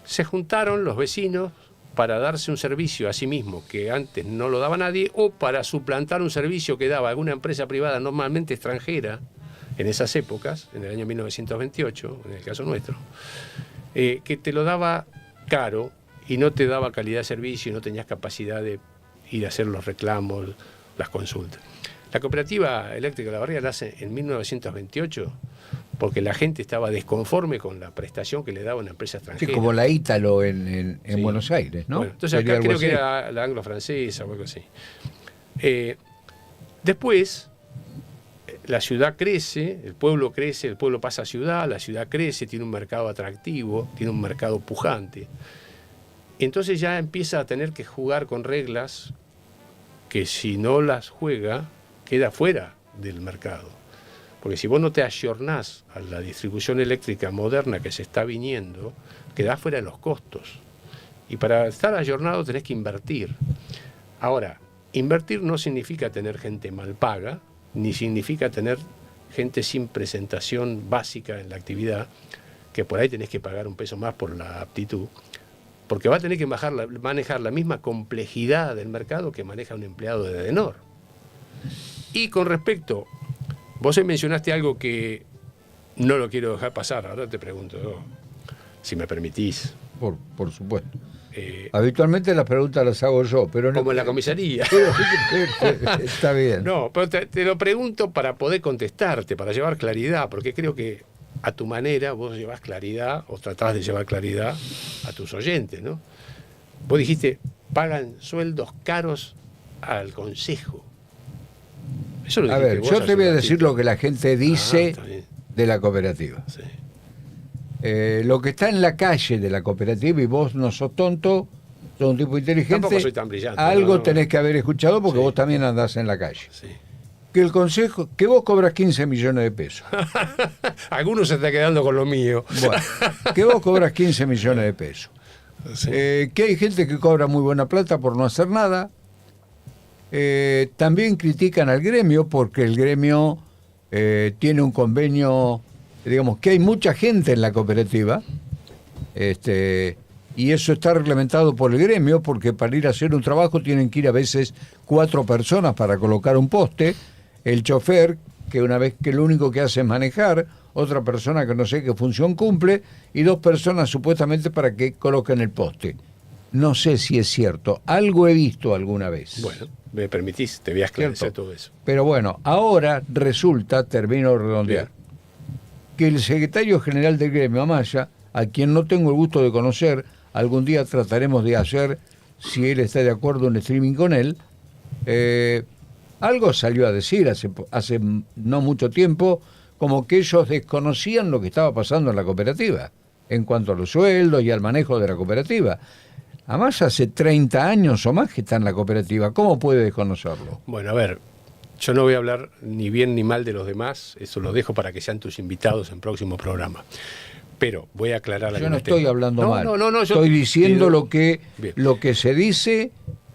Se juntaron los vecinos para darse un servicio a sí mismo que antes no lo daba nadie, o para suplantar un servicio que daba alguna empresa privada, normalmente extranjera, en esas épocas, en el año 1928, en el caso nuestro, que te lo daba caro y no te daba calidad de servicio y no tenías capacidad de ir a hacer los reclamos, las consultas. La Cooperativa Eléctrica de La Barría nace en 1928 porque la gente estaba desconforme con la prestación que le daba una empresa extranjera. Sí, como la Ítalo en Sí. Buenos Aires, ¿no? Bueno, entonces Sería acá algo creo así. que era la anglo-francesa o algo así. Después, la ciudad crece, el pueblo pasa a ciudad, la ciudad crece, tiene un mercado atractivo, tiene un mercado pujante. Entonces ya empieza a tener que jugar con reglas que si no las juega, queda fuera del mercado. Porque si vos no te ayornás a la distribución eléctrica moderna que se está viniendo, quedás fuera de los costos. Y para estar ayornado tenés que invertir. Ahora, invertir no significa tener gente mal paga, ni significa tener gente sin presentación básica en la actividad, que por ahí tenés que pagar un peso más por la aptitud, porque va a tener que manejar la misma complejidad del mercado que maneja un empleado de Edenor. Y con respecto, vos mencionaste algo que no lo quiero dejar pasar, ahora te pregunto, si me permitís. Por supuesto. Habitualmente las preguntas las hago yo, pero no. Como en la comisaría. Está bien. No, pero te lo pregunto para poder contestarte, para llevar claridad, porque creo que a tu manera vos llevas claridad o tratás de llevar claridad a tus oyentes, ¿no? Vos dijiste, pagan sueldos caros al consejo. Eso lo A dijiste ver, vos yo hace te voy a un decir ratito. lo que la gente dice Está bien, de la cooperativa. sí. Lo que está en la calle de la cooperativa, y vos no sos tonto, sos un tipo inteligente, Tampoco soy tan brillante, algo no. tenés que haber escuchado porque Sí. vos también andás en la calle. Sí. Que el consejo, que vos cobras 15 millones de pesos. Algunos se está quedando con lo mío. Bueno, que vos cobras 15 millones de pesos. Sí. Que hay gente que cobra muy buena plata por no hacer nada. También critican al gremio porque el gremio tiene un convenio, digamos, que hay mucha gente en la cooperativa, y eso está reglamentado por el gremio porque para ir a hacer un trabajo tienen que ir a veces 4 personas para colocar un poste, el chofer, que una vez que lo único que hace es manejar, otra persona que no sé qué función cumple, y 2 personas supuestamente para que coloquen el poste. No sé si es cierto, algo he visto alguna vez. Bueno, me permitís, te voy a esclarecer Cierto. todo eso. Pero bueno, ahora resulta, termino de redondear, Bien. que el secretario general del gremio, Amaya, a quien no tengo el gusto de conocer, algún día trataremos de hacer, si él está de acuerdo, un streaming con él, algo salió a decir hace no mucho tiempo, como que ellos desconocían lo que estaba pasando en la cooperativa, en cuanto a los sueldos y al manejo de la cooperativa. Amaya hace 30 años o más que está en la cooperativa, ¿cómo puede desconocerlo? Bueno, a ver, yo no voy a hablar ni bien ni mal de los demás, eso lo dejo para que sean tus invitados en próximo programa. Pero voy a aclarar Yo no estoy hablando mal. yo estoy diciendo Bien. lo que se dice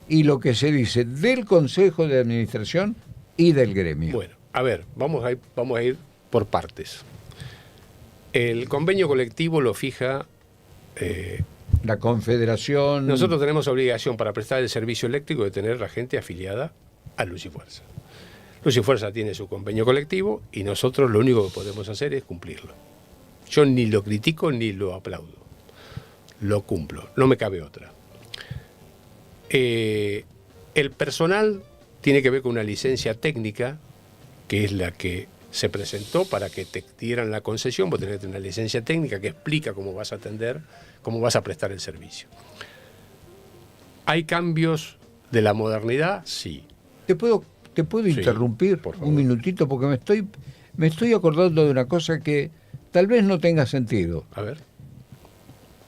y lo que se dice del Consejo de Administración y del gremio. Bueno, a ver, vamos a ir por partes. El convenio colectivo lo fija. La Confederación. Nosotros tenemos obligación para prestar el servicio eléctrico de tener la gente afiliada a Luz y Fuerza. Luz y Fuerza tiene su convenio colectivo y nosotros lo único que podemos hacer es cumplirlo. Yo ni lo critico ni lo aplaudo. Lo cumplo, no me cabe otra. El personal tiene que ver con una licencia técnica, que es la que se presentó para que te dieran la concesión. Vos tenés una licencia técnica que explica cómo vas a atender, cómo vas a prestar el servicio. ¿Hay cambios de la modernidad? Sí. ¿Te puedo Sí, interrumpir por favor. un minutito? Porque me estoy acordando de una cosa que tal vez no tenga sentido. A ver.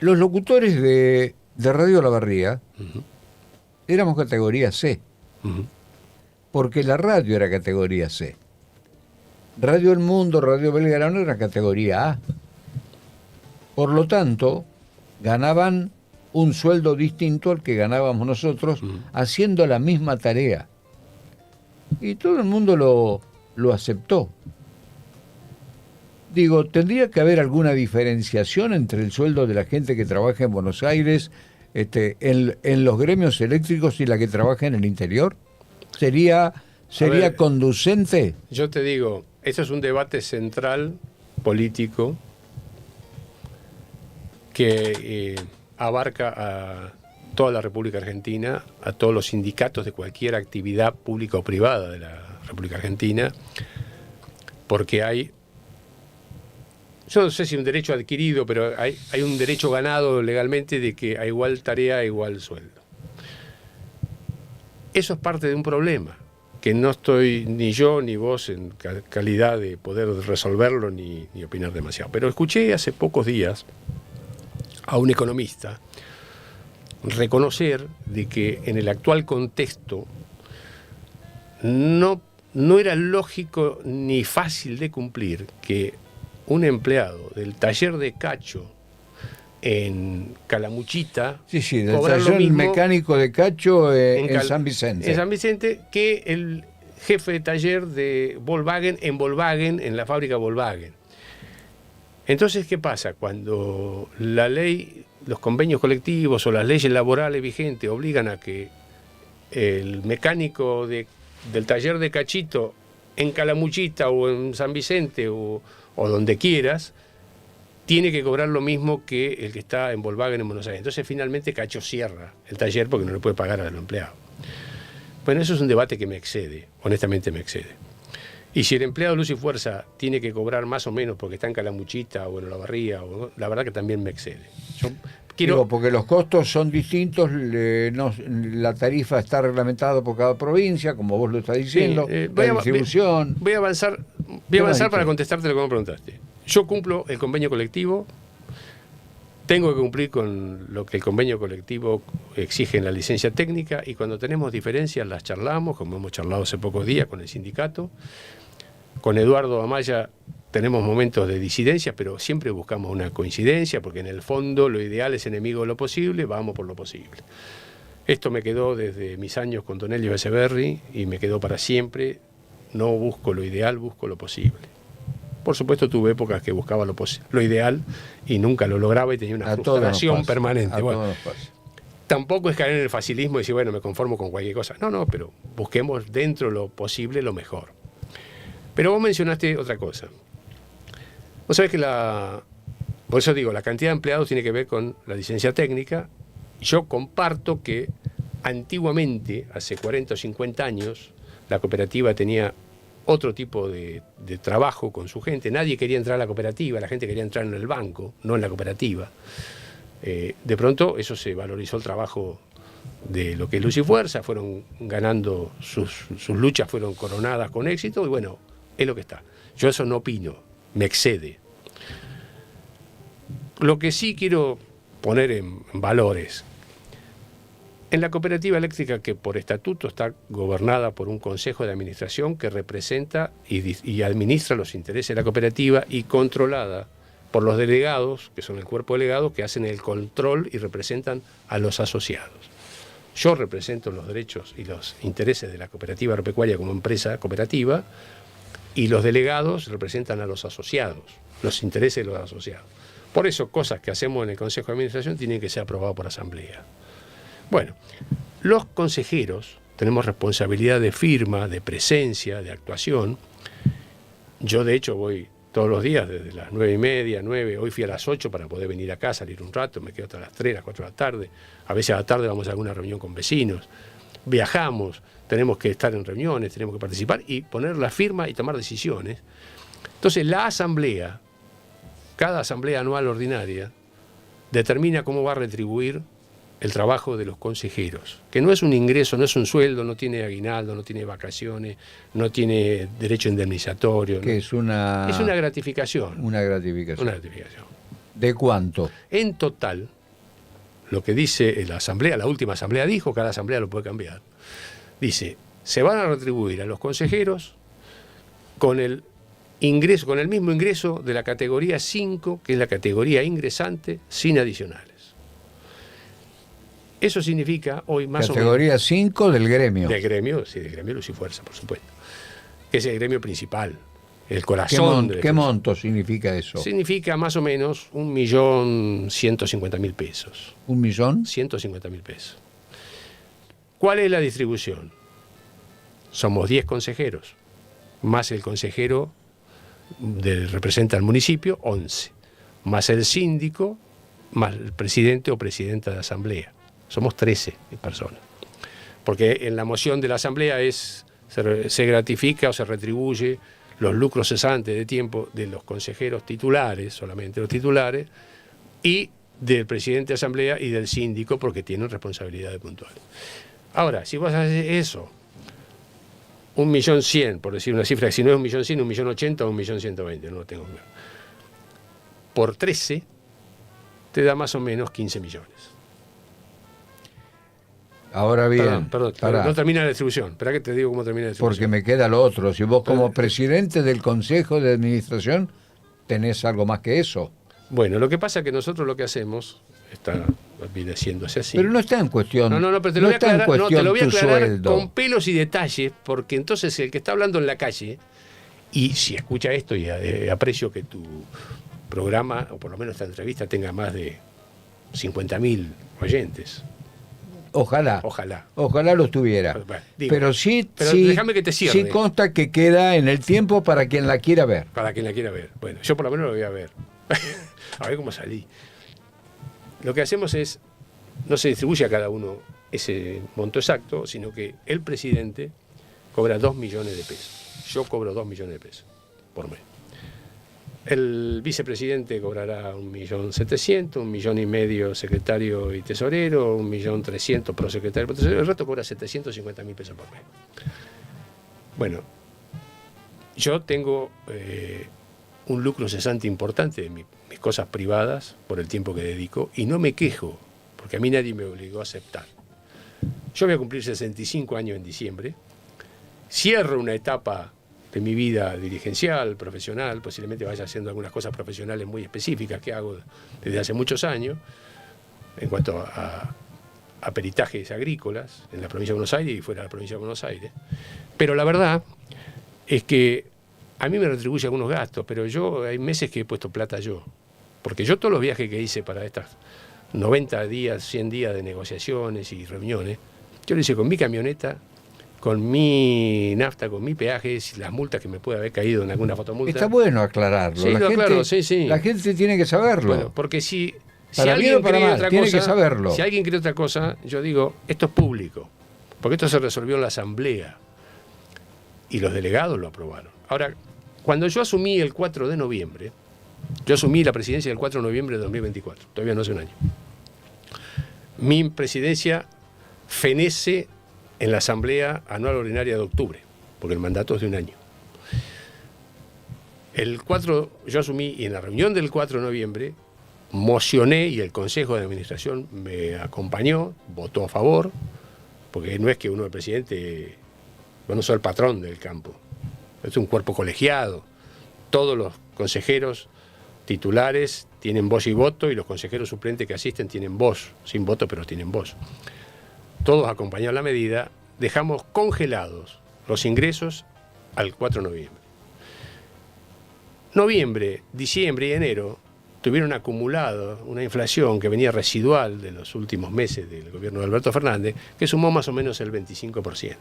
Los locutores de Radio La Barría Ujú, éramos categoría C, ujú. porque la radio era categoría C. Radio El Mundo, Radio Belgrano era categoría A. Por lo tanto, ganaban un sueldo distinto al que ganábamos nosotros, haciendo la misma tarea. Y todo el mundo lo aceptó. Digo, ¿tendría que haber alguna diferenciación entre el sueldo de la gente que trabaja en Buenos Aires en los gremios eléctricos y la que trabaja en el interior? ¿Sería ver, conducente? Yo te digo, eso es un debate central político que abarca a toda la República Argentina, a todos los sindicatos de cualquier actividad pública o privada de la República Argentina, porque hay, yo no sé si un derecho adquirido, pero hay un derecho ganado legalmente de que a igual tarea, a igual sueldo. Eso es parte de un problema, que no estoy ni yo ni vos en calidad de poder resolverlo ni opinar demasiado. Pero escuché hace pocos días a un economista reconocer de que en el actual contexto no era lógico ni fácil de cumplir que un empleado del taller de Cacho en Calamuchita del taller mecánico de Cacho en San Vicente. En San Vicente, que el jefe de taller de Volkswagen en la fábrica Volkswagen. Entonces, ¿qué pasa? Cuando la ley, los convenios colectivos o las leyes laborales vigentes obligan a que el mecánico del taller de Cachito en Calamuchita o en San Vicente o donde quieras, tiene que cobrar lo mismo que el que está en Volkswagen en Buenos Aires. Entonces, finalmente, Cacho cierra el taller porque no le puede pagar a los empleados. Bueno, eso es un debate que me excede, honestamente me excede. Y si el empleado de Luz y Fuerza tiene que cobrar más o menos porque está en Calamuchita o en Olavarría, la verdad que también me excede. Yo quiero... porque los costos son distintos, la tarifa está reglamentada por cada provincia, como vos lo estás diciendo, la distribución... Voy a avanzar para contestarte lo que me preguntaste. Yo cumplo el convenio colectivo, tengo que cumplir con lo que el convenio colectivo exige en la licencia técnica, y cuando tenemos diferencias las charlamos, como hemos charlado hace pocos días con el sindicato. Con Eduardo Amaya tenemos momentos de disidencia, pero siempre buscamos una coincidencia, porque en el fondo lo ideal es enemigo de lo posible, vamos por lo posible. Esto me quedó desde mis años con Don Elio Echeverri y me quedó para siempre. No busco lo ideal, busco lo posible. Por supuesto, tuve épocas que buscaba lo ideal y nunca lo lograba y tenía una frustración permanente. Bueno, tampoco es caer en el facilismo y decir, bueno, me conformo con cualquier cosa. No, pero busquemos dentro de lo posible lo mejor. Pero vos mencionaste otra cosa. Vos sabés que por eso digo, la cantidad de empleados tiene que ver con la licencia técnica. Yo comparto que antiguamente, hace 40 o 50 años, la cooperativa tenía otro tipo de trabajo con su gente. Nadie quería entrar a la cooperativa, la gente quería entrar en el banco, no en la cooperativa. De pronto eso se valorizó el trabajo de lo que es Luz y Fuerza, fueron ganando sus luchas, fueron coronadas con éxito, y bueno, es lo que está. Yo eso no opino, me excede. Lo que sí quiero poner en valores, en la cooperativa eléctrica, que por estatuto está gobernada por un consejo de administración que representa y administra los intereses de la cooperativa, y controlada por los delegados, que son el cuerpo delegado, que hacen el control y representan a los asociados. Yo represento los derechos y los intereses de la cooperativa agropecuaria como empresa cooperativa, y los delegados representan a los asociados, los intereses de los asociados. Por eso, cosas que hacemos en el Consejo de Administración tienen que ser aprobadas por asamblea. Bueno, los consejeros tenemos responsabilidad de firma, de presencia, de actuación. Yo, de hecho, voy todos los días desde las 9:30, 9, hoy fui a las 8 para poder venir acá, salir un rato, me quedo hasta las 3, las 4 de la tarde. A veces a la tarde vamos a alguna reunión con vecinos. Viajamos, tenemos que estar en reuniones, tenemos que participar y poner la firma y tomar decisiones. Entonces, la asamblea, cada asamblea anual ordinaria, determina cómo va a retribuir el trabajo de los consejeros, que no es un ingreso, no es un sueldo, no tiene aguinaldo, no tiene vacaciones, no tiene derecho indemnizatorio. Que es una gratificación. Una gratificación. Una gratificación. ¿De cuánto? En total, lo que dice la asamblea, la última asamblea dijo, cada asamblea lo puede cambiar, dice, se van a retribuir a los consejeros con el ingreso, con el mismo ingreso de la categoría 5, que es la categoría ingresante, sin adicionales. Eso significa hoy más categoría o menos... Categoría 5 del gremio. Del gremio, sí, del gremio Luz y Fuerza, por supuesto. Que es el gremio principal. el corazón. ¿Qué monto significa eso? Significa más o menos 1.150.000 pesos. ¿1 millón? 150.000 pesos. ¿Cuál es la distribución? Somos 10 consejeros, más el consejero representa al municipio, 11, más el síndico, más el presidente o presidenta de asamblea. Somos 13 personas. Porque en la moción de la asamblea se gratifica o se retribuye los lucros cesantes de tiempo de los consejeros titulares, solamente los titulares, y del presidente de asamblea y del síndico, porque tienen responsabilidades puntuales. Ahora, si vos haces eso, 1.100.000, por decir una cifra, si no es 1.100.000, 1.080.000 o 1.120.000, no lo tengo claro. Por 13, te da más o menos 15 millones. Ahora bien, perdón, no termina la distribución. Espera que te digo cómo termina la distribución. Porque me queda lo otro. Si vos como presidente del Consejo de Administración tenés algo más que eso. Bueno, lo que pasa es que nosotros lo que hacemos viene haciéndose así. Pero no está en cuestión. No, pero te lo voy a aclarar, te lo voy a aclarar sueldo. Con pelos y detalles, porque entonces el que está hablando en la calle, y si escucha esto, y aprecio que tu programa, o por lo menos esta entrevista, tenga más de 50.000 oyentes. Ojalá los tuviera. Bueno, digo, pero sí, déjame que te cierre. Sí consta que queda en el tiempo para quien la quiera ver. Para quien la quiera ver. Bueno, yo por lo menos lo voy a ver. A ver cómo salí. Lo que hacemos es, no se distribuye a cada uno ese monto exacto, sino que el presidente cobra 2 millones de pesos. Yo cobro 2 millones de pesos por mes. El vicepresidente cobrará 1.700.000, 1,5 millones secretario y tesorero, 1.300.000 prosecretario y tesorero, el resto cobra 750.000 pesos por mes. Bueno, yo tengo un lucro cesante importante de mis cosas privadas por el tiempo que dedico y no me quejo, porque a mí nadie me obligó a aceptar. Yo voy a cumplir 65 años en diciembre, cierro una etapa de mi vida dirigencial, profesional, posiblemente vaya haciendo algunas cosas profesionales muy específicas que hago desde hace muchos años, en cuanto a peritajes agrícolas en la provincia de Buenos Aires y fuera de la provincia de Buenos Aires. Pero la verdad es que a mí me retribuye algunos gastos, pero hay meses que he puesto plata yo, porque yo todos los viajes que hice para estas 90 días, 100 días de negociaciones y reuniones, yo lo hice con mi camioneta, con mi nafta, con mi peaje, las multas que me puede haber caído en alguna fotomulta. Está bueno aclararlo. Sí, La gente tiene que saberlo. Bueno, porque si para bien o para mal, tiene que saberlo. Si alguien cree otra cosa, yo digo, esto es público, porque esto se resolvió en la asamblea y los delegados lo aprobaron. Ahora, cuando yo asumí el 4 de noviembre, yo asumí la presidencia el 4 de noviembre de 2024, todavía no hace un año. Mi presidencia fenece en la Asamblea Anual Ordinaria de octubre, porque el mandato es de un año. Yo asumí, y en la reunión del 4 de noviembre, mocioné, y el Consejo de Administración me acompañó, votó a favor, porque no es que uno, el presidente, no soy el patrón del campo, es un cuerpo colegiado, todos los consejeros titulares tienen voz y voto, y los consejeros suplentes que asisten tienen voz, sin voto, pero tienen voz. Todos acompañaron la medida, dejamos congelados los ingresos al 4 de noviembre. Noviembre, diciembre y enero tuvieron acumulado una inflación que venía residual de los últimos meses del gobierno de Alberto Fernández, que sumó más o menos el 25%,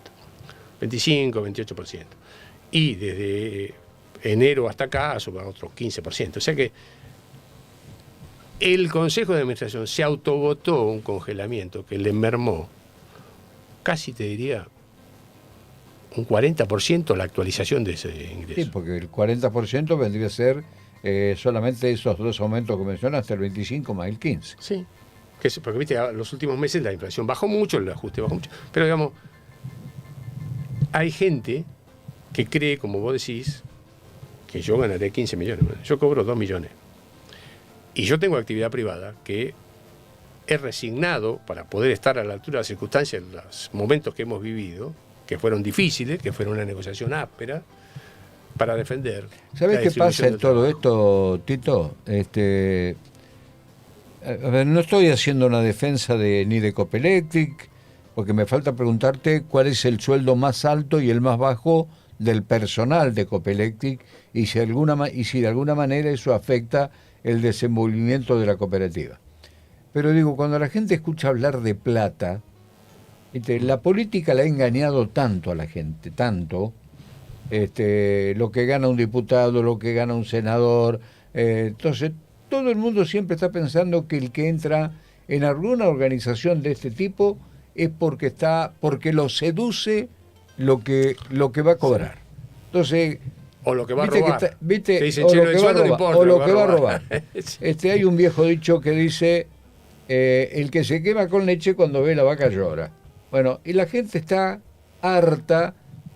25, 28%. Y desde enero hasta acá suma otro 15%. O sea que el Consejo de Administración se autovotó un congelamiento que le mermó casi, te diría, un 40% la actualización de ese ingreso. Sí, porque el 40% vendría a ser solamente esos dos aumentos que mencionaste, el 25 más el 15. Sí, porque viste, los últimos meses la inflación bajó mucho, el ajuste bajó mucho, pero digamos, hay gente que cree, como vos decís, que yo ganaré 15 millones. Yo cobro 2 millones. Y yo tengo actividad privada que he resignado para poder estar a la altura de las circunstancias en los momentos que hemos vivido, que fueron difíciles, que fueron una negociación áspera, para defender. ¿Sabés qué pasa en todo esto, Tito? A ver, no estoy haciendo una defensa ni de Copelectric, porque me falta preguntarte cuál es el sueldo más alto y el más bajo del personal de Copelectric y si de alguna manera eso afecta el desenvolvimiento de la cooperativa. Pero digo, cuando la gente escucha hablar de plata, la política la ha engañado tanto a la gente, tanto, lo que gana un diputado, lo que gana un senador, entonces todo el mundo siempre está pensando que el que entra en alguna organización de este tipo es porque lo seduce lo que va a cobrar. Entonces, o lo que va a robar. O lo que va a robar. Hay un viejo dicho que dice, el que se quema con leche cuando ve la vaca llora. Bueno, y la gente está harta.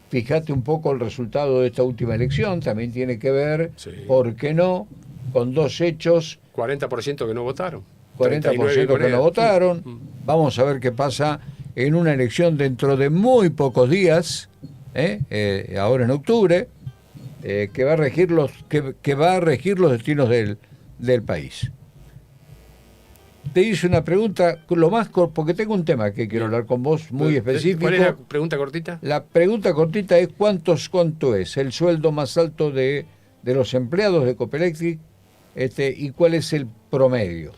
Fíjate un poco el resultado de esta última elección, también tiene que ver, sí, ¿por qué no?, con dos hechos. 40% que no votaron. 40% que no votaron. Vamos a ver qué pasa en una elección dentro de muy pocos días, ahora en octubre, que va a regir los destinos del país. Te hice una pregunta, porque tengo un tema que quiero hablar con vos muy específico. ¿Cuál es la pregunta cortita? La pregunta cortita es cuánto es el sueldo más alto de los empleados de Copelectric, y cuál es el promedio.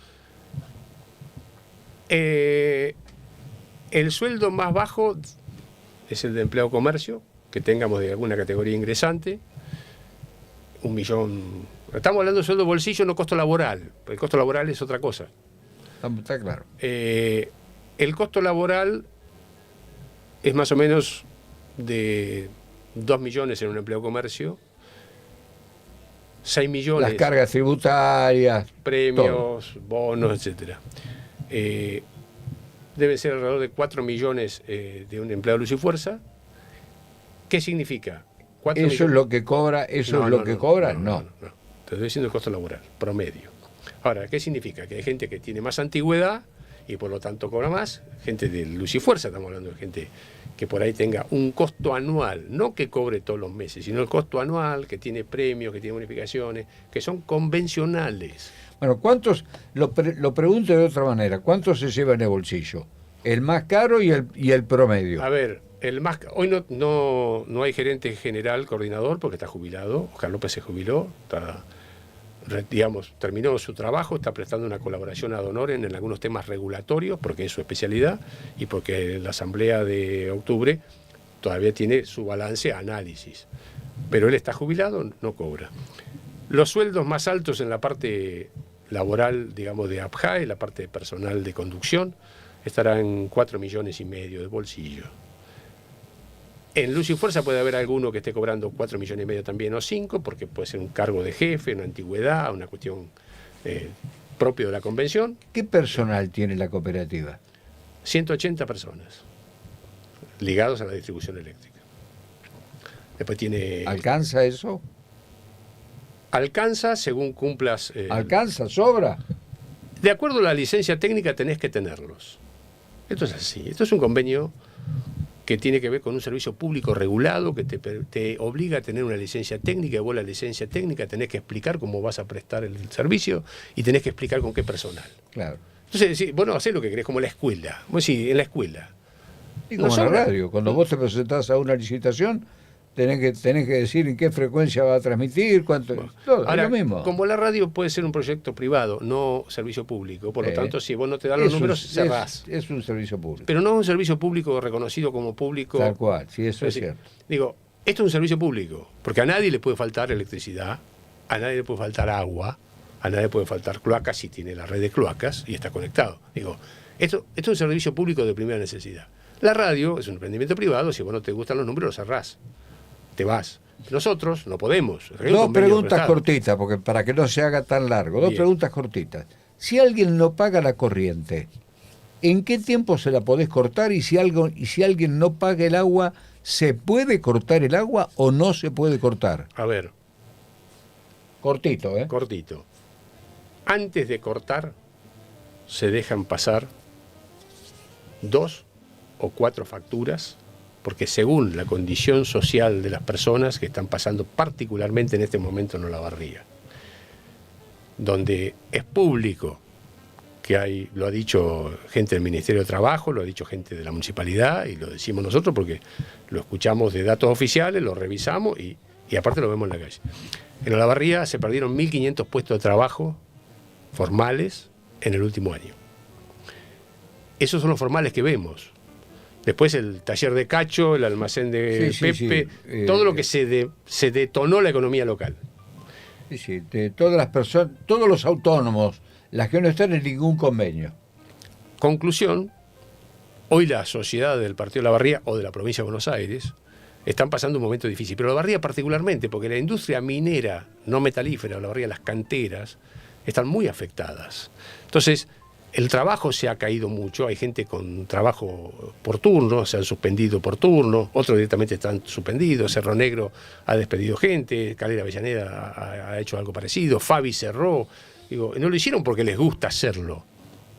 El sueldo más bajo es el de empleado comercio, que tengamos de alguna categoría ingresante, 1 millón. Estamos hablando de sueldo bolsillo, no costo laboral. El costo laboral es otra cosa. Está claro. El costo laboral es más o menos de 2 millones en un empleado comercio, 6 millones. Las cargas tributarias, premios, todo, bonos, etcétera. Debe ser alrededor de 4 millones de un empleado de luz y fuerza. ¿Qué significa? ¿Eso es lo que cobra? No. Te estoy diciendo el costo laboral, promedio. Ahora, ¿qué significa? Que hay gente que tiene más antigüedad y por lo tanto cobra más. Gente de luz y fuerza, estamos hablando de gente que por ahí tenga un costo anual, no que cobre todos los meses, sino el costo anual, que tiene premios, que tiene bonificaciones, que son convencionales. Bueno, ¿cuántos? Lo pregunto de otra manera, ¿cuántos se lleva en el bolsillo? El más caro y el promedio. A ver, hoy no hay gerente general, coordinador, porque está jubilado. Oscar López se jubiló, terminó su trabajo, está prestando una colaboración ad honorem en algunos temas regulatorios, porque es su especialidad, y porque la asamblea de octubre todavía tiene su balance análisis. Pero él está jubilado, no cobra. Los sueldos más altos en la parte laboral, digamos, de APJAE, la parte personal de conducción, estará en 4,5 millones de bolsillo. En Luz y Fuerza puede haber alguno que esté cobrando 4,5 millones también, o 5, porque puede ser un cargo de jefe, una antigüedad, una cuestión propio de la convención. ¿Qué personal tiene la cooperativa? 180 personas, ligados a la distribución eléctrica. Después tiene... ¿Alcanza eso? Alcanza según cumplas... ¿Alcanza? ¿Sobra? De acuerdo a la licencia técnica tenés que tenerlos. Esto es así. Esto es un convenio que tiene que ver con un servicio público regulado, que te obliga a tener una licencia técnica, y vos la licencia técnica tenés que explicar cómo vas a prestar el servicio y tenés que explicar con qué personal. Claro. Entonces, vos no hacés lo que querés, como la escuela. Vos sí, en la escuela. Y como en la radio, cuando vos te presentás a una licitación, tenés que decir en qué frecuencia va a transmitir, cuánto... Todo, ahora, es lo mismo. Como la radio puede ser un proyecto privado, no servicio público, por lo tanto, si vos no te das los números, cerrás. Es un servicio público. Pero no un servicio público reconocido como público. Tal cual, sí, eso es cierto. Digo, esto es un servicio público, porque a nadie le puede faltar electricidad, a nadie le puede faltar agua, a nadie le puede faltar cloacas si tiene la red de cloacas y está conectado. Digo, esto es un servicio público de primera necesidad. La radio es un emprendimiento privado, si vos no te gustan los números, los cerrás. Te vas. Nosotros no podemos. Dos preguntas cortitas, porque para que no se haga tan largo. Dos preguntas cortitas. Si alguien no paga la corriente, ¿en qué tiempo se la podés cortar? Y si alguien no paga el agua, ¿se puede cortar el agua o no se puede cortar? A ver. Cortito, ¿eh? Cortito. Antes de cortar, se dejan pasar 2 o 4 facturas, porque según la condición social de las personas que están pasando particularmente en este momento en Olavarría, donde es público que hay, lo ha dicho gente del Ministerio de Trabajo, lo ha dicho gente de la municipalidad y lo decimos nosotros porque lo escuchamos de datos oficiales, lo revisamos y aparte lo vemos en la calle. En Olavarría se perdieron 1.500 puestos de trabajo formales en el último año. Esos son los formales que vemos. Después el taller de Cacho, el almacén de Pepe, todo lo que se detonó la economía local. Sí, sí, de todas las personas, todos los autónomos, las que no están en ningún convenio. Conclusión, hoy la sociedad del Partido de Olavarría o de la provincia de Buenos Aires están pasando un momento difícil, pero Olavarría particularmente, porque la industria minera no metalífera, Olavarría, las canteras, están muy afectadas. Entonces, el trabajo se ha caído mucho, hay gente con trabajo por turno, se han suspendido por turno, otros directamente están suspendidos, Cerro Negro ha despedido gente, Calera Avellaneda ha hecho algo parecido, Fabi cerró. Digo, no lo hicieron porque les gusta hacerlo,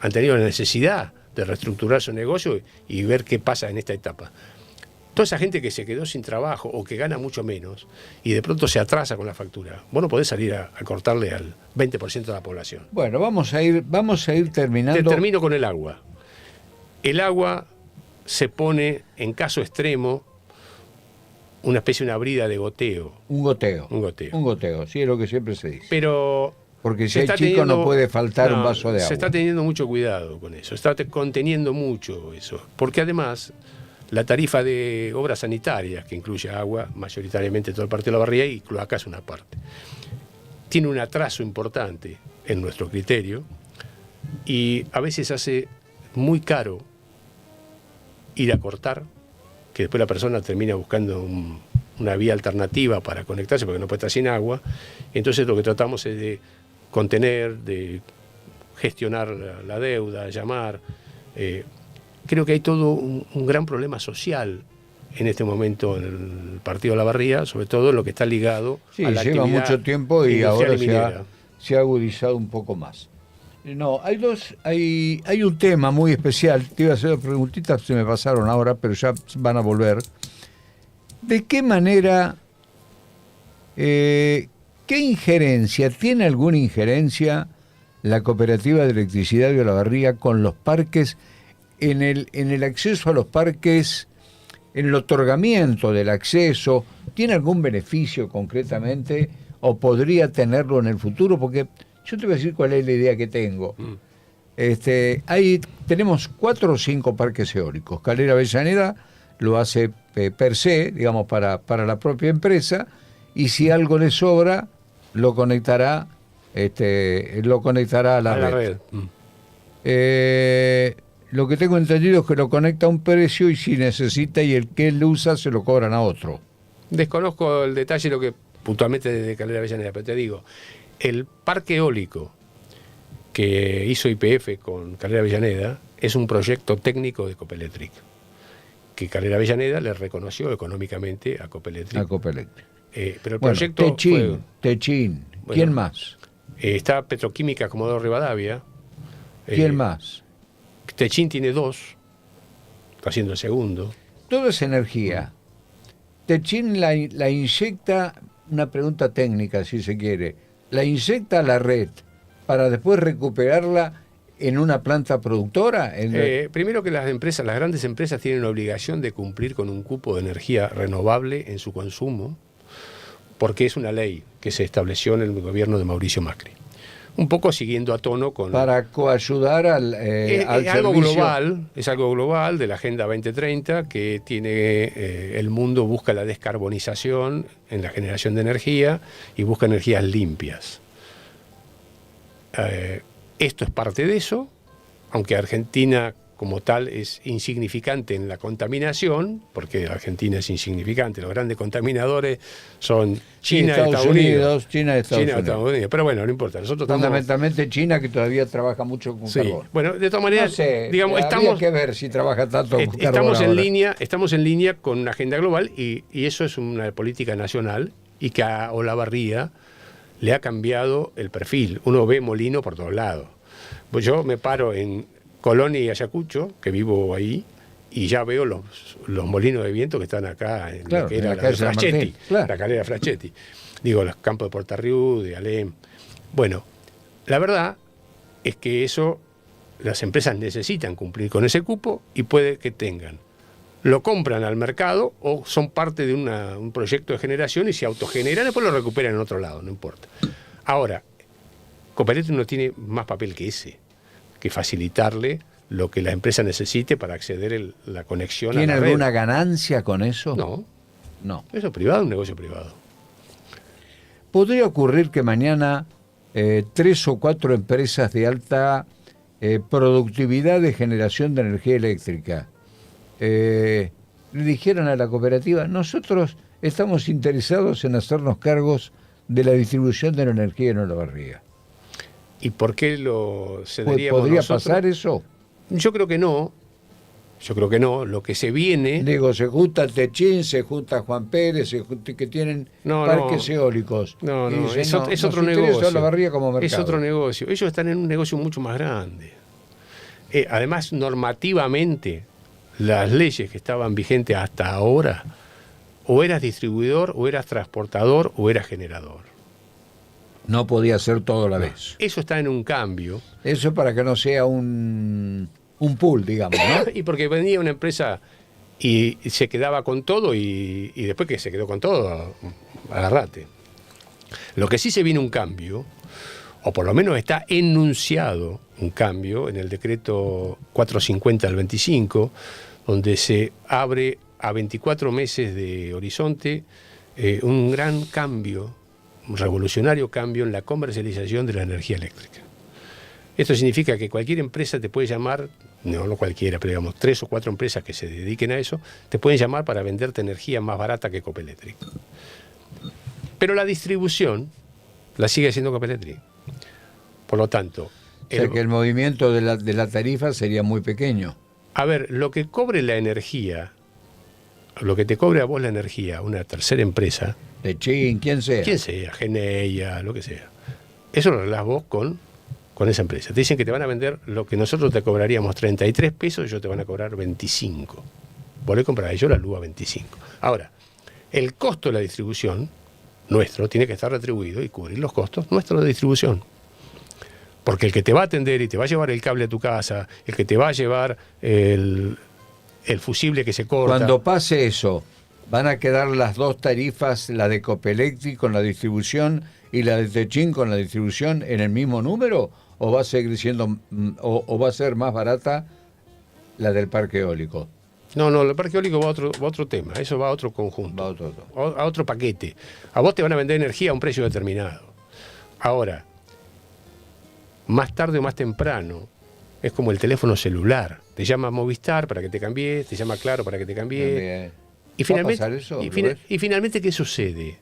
han tenido la necesidad de reestructurar su negocio y ver qué pasa en esta etapa. Toda esa gente que se quedó sin trabajo o que gana mucho menos y de pronto se atrasa con la factura, vos no podés salir a cortarle al 20% de la población. Bueno, vamos a ir terminando. Te termino con el agua. El agua se pone, en caso extremo, una especie de una brida de goteo. Un goteo. Un goteo. Un goteo, sí, es lo que siempre se dice. Pero porque si hay chico no puede faltar un vaso de agua. Se está teniendo mucho cuidado con eso, está conteniendo mucho eso. Porque además, la tarifa de obras sanitarias, que incluye agua, mayoritariamente todo el Partido de Olavarría, y cloaca es una parte, tiene un atraso importante en nuestro criterio y a veces hace muy caro ir a cortar, que después la persona termina buscando una vía alternativa para conectarse porque no puede estar sin agua. Entonces lo que tratamos es de contener, de gestionar la deuda, llamar. Creo que hay todo un gran problema social en este momento en el Partido de Olavarría, sobre todo en lo que está ligado a la lleva actividad mucho tiempo y ahora minera. se ha agudizado un poco más. No, hay un tema muy especial. Te iba a hacer dos preguntitas, se me pasaron ahora, pero ya van a volver. ¿De qué manera, qué injerencia, tiene alguna injerencia la Cooperativa de Electricidad de Olavarría con los parques, en el acceso a los parques, en el otorgamiento del acceso? ¿Tiene algún beneficio concretamente o podría tenerlo en el futuro? Porque yo te voy a decir cuál es la idea que tengo. Tenemos 4 o 5 parques eólicos. Calera Avellaneda lo hace per se, digamos, para la propia empresa, y si algo le sobra, lo conectará a la red. Lo que tengo entendido es que lo conecta a un precio y si necesita y el que él usa se lo cobran a otro. Desconozco el detalle, lo que puntualmente de Calera Avellaneda, pero te digo, el parque eólico que hizo YPF con Calera Avellaneda es un proyecto técnico de Copelectric, que Calera Avellaneda le reconoció económicamente a Copelectric. Pero el proyecto Techín. ¿Quién más? Está Petroquímica Comodoro Rivadavia. ¿Quién más? Techín tiene 2, está haciendo el segundo. Todo es energía. Techín la inyecta, una pregunta técnica si se quiere, la inyecta a la red para después recuperarla en una planta productora. Primero que las grandes empresas tienen la obligación de cumplir con un cupo de energía renovable en su consumo, porque es una ley que se estableció en el gobierno de Mauricio Macri. Un poco siguiendo a tono con... Para coayudar al algo global, es algo global de la Agenda 2030 que tiene... el mundo busca la descarbonización en la generación de energía y busca energías limpias. Esto es parte de eso, aunque Argentina como tal es insignificante en la contaminación, porque Argentina es insignificante, los grandes contaminadores son China, Estados Unidos. China, Estados Unidos. Pero bueno, no importa. Nosotros fundamentalmente China, que todavía trabaja mucho con carbón. Bueno, de todas maneras, no sé, digamos, habría que ver si trabaja tanto con carbón. Estamos en línea con una agenda global y eso es una política nacional y que a Olavarría le ha cambiado el perfil. Uno ve molino por todos lados. Pues yo me paro en Colón y Ayacucho, que vivo ahí, y ya veo los molinos de viento que están acá en la que era la Frachetti, la calera Frachetti. Digo, los campos de Portarriú, de Alem. Bueno, la verdad es que eso las empresas necesitan cumplir con ese cupo y puede que tengan. Lo compran al mercado o son parte de un proyecto de generación y se autogeneran, después lo recuperan en otro lado, no importa. Ahora, Copeletri no tiene más papel que ese, que facilitarle lo que la empresa necesite para acceder a la conexión a la red. ¿Tiene alguna ganancia con eso? No. No. Eso es privado, un negocio privado. ¿Podría ocurrir que mañana 3 o 4 empresas de alta productividad de generación de energía eléctrica le dijeran a la cooperativa: nosotros estamos interesados en hacernos cargos de la distribución de la energía en Olavarría? ¿Y por qué lo cederíamos ¿Podría nosotros? pasar eso? Yo creo que no. Yo creo que no. Lo que se viene... Digo, se junta Techín, se junta Juan Pérez, que tienen parques eólicos. No, Y no, dicen, es otro nos interesa negocio. Olavarría como mercado. Es otro negocio. Ellos están en un negocio mucho más grande. Además, normativamente, las leyes que estaban vigentes hasta ahora, o eras distribuidor, o eras transportador, o eras generador. No podía ser todo a la vez. Eso está en un cambio. Eso para que no sea un pool, digamos, ¿no? Y porque venía una empresa y se quedaba con todo y después que se quedó con todo, agarrate. Lo que sí se viene un cambio, o por lo menos está enunciado un cambio en el decreto 450 del 25, donde se abre a 24 meses de horizonte un gran cambio, un revolucionario cambio en la comercialización de la energía eléctrica. Esto significa que cualquier empresa te puede llamar, no cualquiera, pero digamos 3 o 4 empresas que se dediquen a eso, te pueden llamar para venderte energía más barata que Copeletri. Pero la distribución la sigue haciendo Copeletri. Por lo tanto... O sea que el movimiento de la tarifa sería muy pequeño. A ver, lo que cobre la energía, lo que te cobre a vos la energía, una tercera empresa... Techín, quien sea. Quien sea, Geneia, lo que sea. Eso lo arreglás vos con esa empresa. Te dicen que te van a vender lo que nosotros te cobraríamos 33 pesos, ellos te van a cobrar 25. Vos le compras a ellos la luz a 25. Ahora, el costo de la distribución nuestro tiene que estar retribuido y cubrir los costos nuestros de distribución. Porque el que te va a atender y te va a llevar el cable a tu casa, el que te va a llevar el fusible que se corta... Cuando pase eso, ¿van a quedar las dos tarifas, la de Copeletri con la distribución y la de Techín con la distribución, en el mismo número? ¿O va a seguir siendo, o va a ser más barata la del parque eólico? No, el parque eólico va a otro tema, eso va a otro conjunto, a otro paquete. A vos te van a vender energía a un precio determinado. Ahora, más tarde o más temprano, es como el teléfono celular. Te llama Movistar para que te cambies, te llama Claro para que te cambies. Y finalmente, ¿va a pasar eso? y finalmente, ¿qué sucede?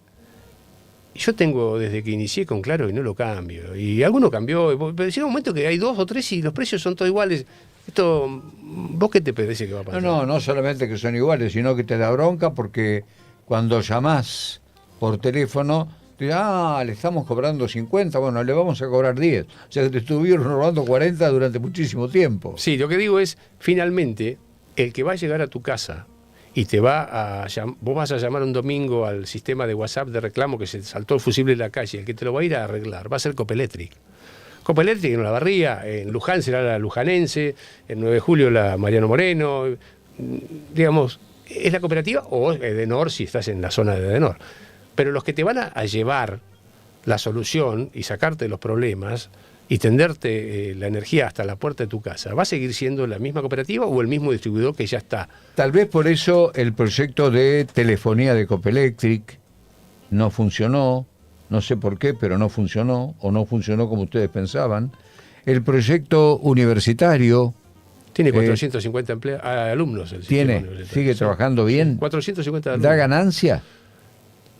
Yo tengo desde que inicié con Claro y no lo cambio. Y alguno cambió, pero llega un momento que hay 2 o 3 y los precios son todos iguales. Esto, ¿vos qué te parece que va a pasar? No solamente que son iguales, sino que te da bronca porque cuando llamás por teléfono, te dicen, le estamos cobrando 50, bueno, le vamos a cobrar 10. O sea que te estuvieron robando 40 durante muchísimo tiempo. Sí, lo que digo es, finalmente, el que va a llegar a tu casa y vos vas a llamar un domingo al sistema de WhatsApp de reclamo que se saltó el fusible en la calle, el que te lo va a ir a arreglar va a ser Copeletri. Copeletri en Olavarría, en Luján será la lujanense, en 9 de julio la Mariano Moreno, digamos, es la cooperativa o Edenor si estás en la zona de Edenor. Pero los que te van a llevar la solución y sacarte los problemas y tenderte la energía hasta la puerta de tu casa, ¿va a seguir siendo la misma cooperativa o el mismo distribuidor que ya está? Tal vez por eso el proyecto de telefonía de Copelectric no funcionó, no sé por qué, pero no funcionó, o no funcionó como ustedes pensaban. El proyecto universitario... Tiene 450 alumnos. ¿Sigue trabajando bien? 450 alumnos. ¿Da ganancia?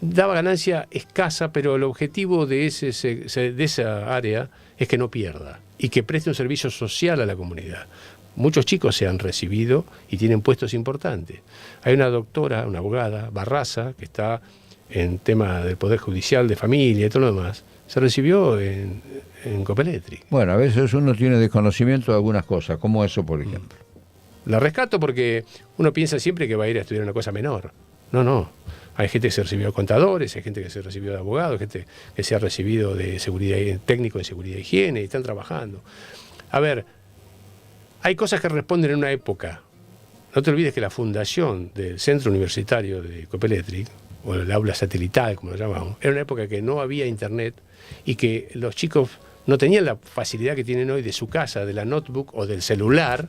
Daba ganancia escasa, pero el objetivo de esa área es que no pierda y que preste un servicio social a la comunidad. Muchos chicos se han recibido y tienen puestos importantes. Hay una doctora, una abogada, Barraza, que está en tema del Poder Judicial, de familia y todo lo demás. Se recibió en Copeletri. Bueno, a veces uno tiene desconocimiento de algunas cosas, como eso, por ejemplo. La rescato porque uno piensa siempre que va a ir a estudiar una cosa menor. No. Hay gente que se recibió de contadores, hay gente que se recibió de abogados, gente que se ha recibido de seguridad, técnico en seguridad e higiene y están trabajando. A ver, hay cosas que responden en una época. No te olvides que la fundación del Centro Universitario de Copeletri, o el aula satelital, como lo llamamos, era una época que no había internet y que los chicos no tenían la facilidad que tienen hoy de su casa, de la notebook o del celular,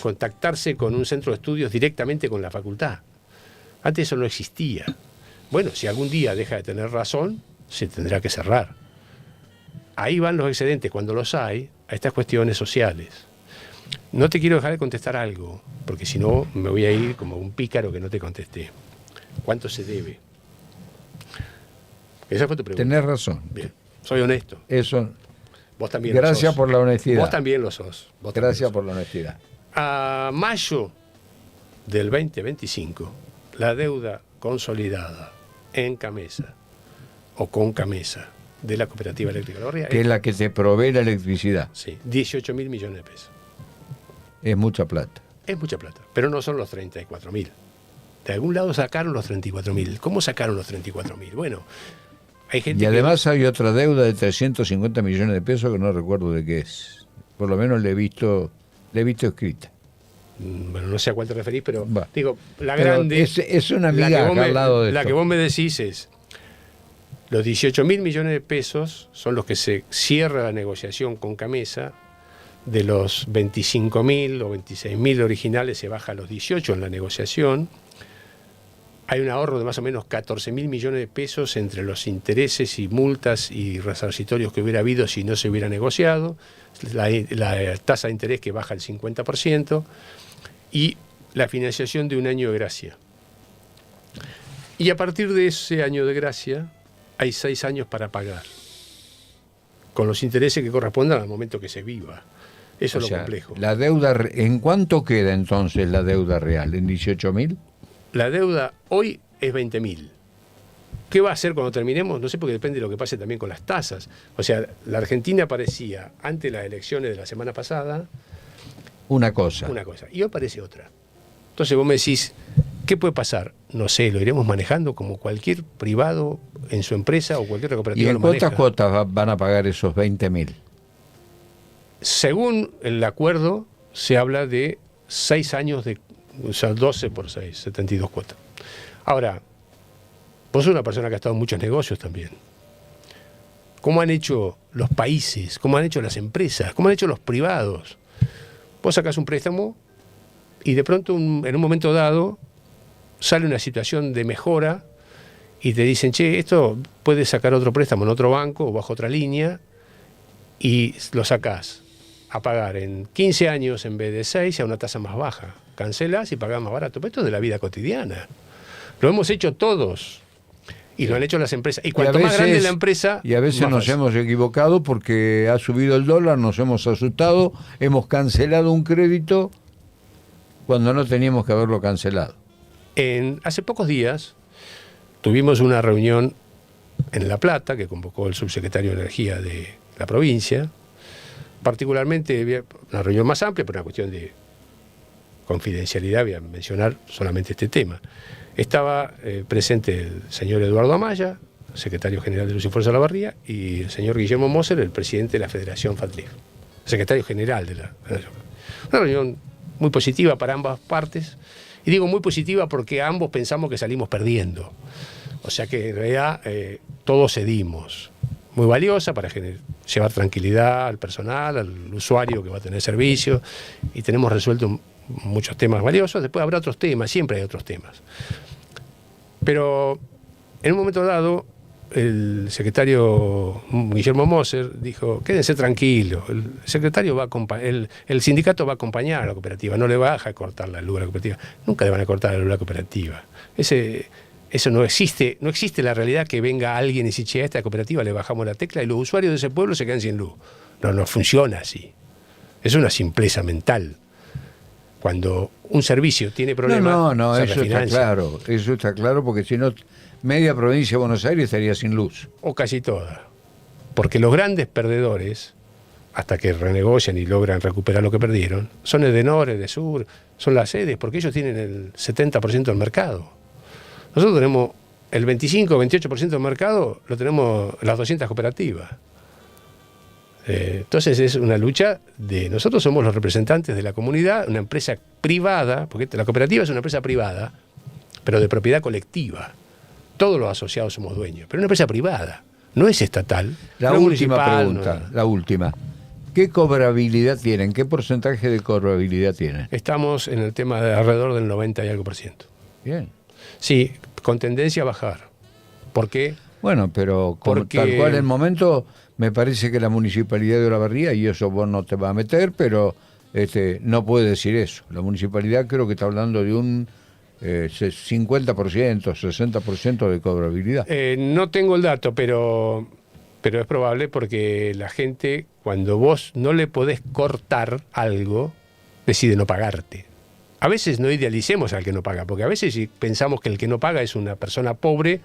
contactarse con un centro de estudios directamente con la facultad. Antes eso no existía. Bueno, si algún día deja de tener razón, se tendrá que cerrar. Ahí van los excedentes, cuando los hay, a estas cuestiones sociales. No te quiero dejar de contestar algo, porque si no me voy a ir como un pícaro que no te contesté. ¿Cuánto se debe? Esa fue tu pregunta. Tenés razón. Bien, soy honesto. Eso. Vos también Gracias lo sos. por la honestidad. Vos también lo sos. Gracias por la honestidad. A mayo del 2025, la deuda consolidada en Camesa o con Camesa de la Cooperativa Eléctrica La Barría Que es la que te provee la electricidad. sí, 18.000 millones de pesos. Es mucha plata. Es mucha plata, pero no son los 34.000. De algún lado sacaron los 34.000. ¿Cómo sacaron los 34.000? Bueno, hay gente Y además hay otra deuda de 350 millones de pesos que no recuerdo de qué es. Por lo menos la he visto escrita. Bueno, no sé a cuál te referís, pero Va. digo, la Pero grande... es una la amiga que vos acá al lado de la esto. que vos me decís es, los 18.000 millones de pesos son los que se cierra la negociación con Camesa, de los 25.000 o 26.000 originales se baja a los 18 en la negociación. Hay un ahorro de más o menos 14.000 millones de pesos entre los intereses y multas y resarcitorios que hubiera habido si no se hubiera negociado, la tasa de interés que baja al 50% y la financiación de un año de gracia. Y a partir de ese año de gracia hay 6 años para pagar, con los intereses que correspondan al momento que se viva. Eso es lo complejo. La deuda, ¿en cuánto queda entonces la deuda real? ¿En 18.000? La deuda hoy es 20.000. ¿Qué va a hacer cuando terminemos? No sé, porque depende de lo que pase también con las tasas. O sea, la Argentina parecía, ante las elecciones de la semana pasada, Una cosa. y hoy parece otra. Entonces vos me decís, ¿qué puede pasar? No sé, lo iremos manejando como cualquier privado en su empresa o cualquier ¿Y cooperativa en lo cuántas maneja. cuotas van a pagar esos 20.000? Según el acuerdo, se habla de 6 años de, o sea, 12 por 6, 72 cuotas. Ahora, vos sos una persona que ha estado en muchos negocios también. ¿Cómo han hecho los países? ¿Cómo han hecho las empresas? ¿Cómo han hecho los privados? Vos sacás un préstamo y de pronto en un momento dado sale una situación de mejora y te dicen, che, esto puedes sacar otro préstamo en otro banco o bajo otra línea y lo sacás a pagar en 15 años en vez de 6 a una tasa más baja. Cancelás y pagás más barato. Pero esto es de la vida cotidiana. Lo hemos hecho todos. Y lo han hecho las empresas. Y cuanto más grande la empresa... Y a veces más nos fácil. hemos equivocado porque ha subido el dólar, nos hemos asustado, hemos cancelado un crédito cuando no teníamos que haberlo cancelado. Hace pocos días tuvimos una reunión en La Plata que convocó el subsecretario de Energía de la provincia. Particularmente, una reunión más amplia, por una cuestión de confidencialidad, voy a mencionar solamente este tema. Estaba presente el señor Eduardo Amaya, secretario general de Luz y Fuerza de la Barría, y el señor Guillermo Moser, el presidente de la Federación FATLIF, secretario general de la Federación. Una reunión muy positiva para ambas partes, y digo muy positiva porque ambos pensamos que salimos perdiendo. O sea que en realidad todos cedimos. Muy valiosa para llevar tranquilidad al personal, al usuario que va a tener servicio, y tenemos resuelto muchos temas valiosos. Después habrá otros temas, siempre hay otros temas. Pero en un momento dado, el secretario Guillermo Moser dijo, quédense tranquilos, el secretario va a el sindicato va a acompañar a la cooperativa, no le va a dejar cortar la luz a la cooperativa. Nunca le van a cortar la luz a la cooperativa. Eso no existe la realidad que venga alguien y dice, che, a esta cooperativa le bajamos la tecla y los usuarios de ese pueblo se quedan sin luz. No funciona así. Es una simpleza mental. Cuando un servicio tiene problemas, No, se eso está refinancia. claro. Eso está claro porque si no, media provincia de Buenos Aires estaría sin luz. O casi toda. Porque los grandes perdedores, hasta que renegocian y logran recuperar lo que perdieron, son Edenor, Edesur, son las sedes, porque ellos tienen el 70% del mercado. Nosotros tenemos el 25 o 28% del mercado, lo tenemos las 200 cooperativas. Entonces es una lucha de... Nosotros somos los representantes de la comunidad, una empresa privada, porque la cooperativa es una empresa privada, pero de propiedad colectiva. Todos los asociados somos dueños, pero una empresa privada, no es estatal. La no última municipal, pregunta, la última. ¿Qué cobrabilidad tienen? ¿Qué porcentaje de cobrabilidad tienen? Estamos en el tema de alrededor del 90 y algo por ciento. Bien. Sí, con tendencia a bajar. ¿Por qué? Bueno, pero Porque... tal cual el momento, me parece que la Municipalidad de Olavarría, y eso vos no te vas a meter, pero no puede decir eso. La Municipalidad creo que está hablando de un 50%, 60% de cobrabilidad. No tengo el dato, pero es probable porque la gente, cuando vos no le podés cortar algo, decide no pagarte. A veces no idealicemos al que no paga, porque a veces pensamos que el que no paga es una persona pobre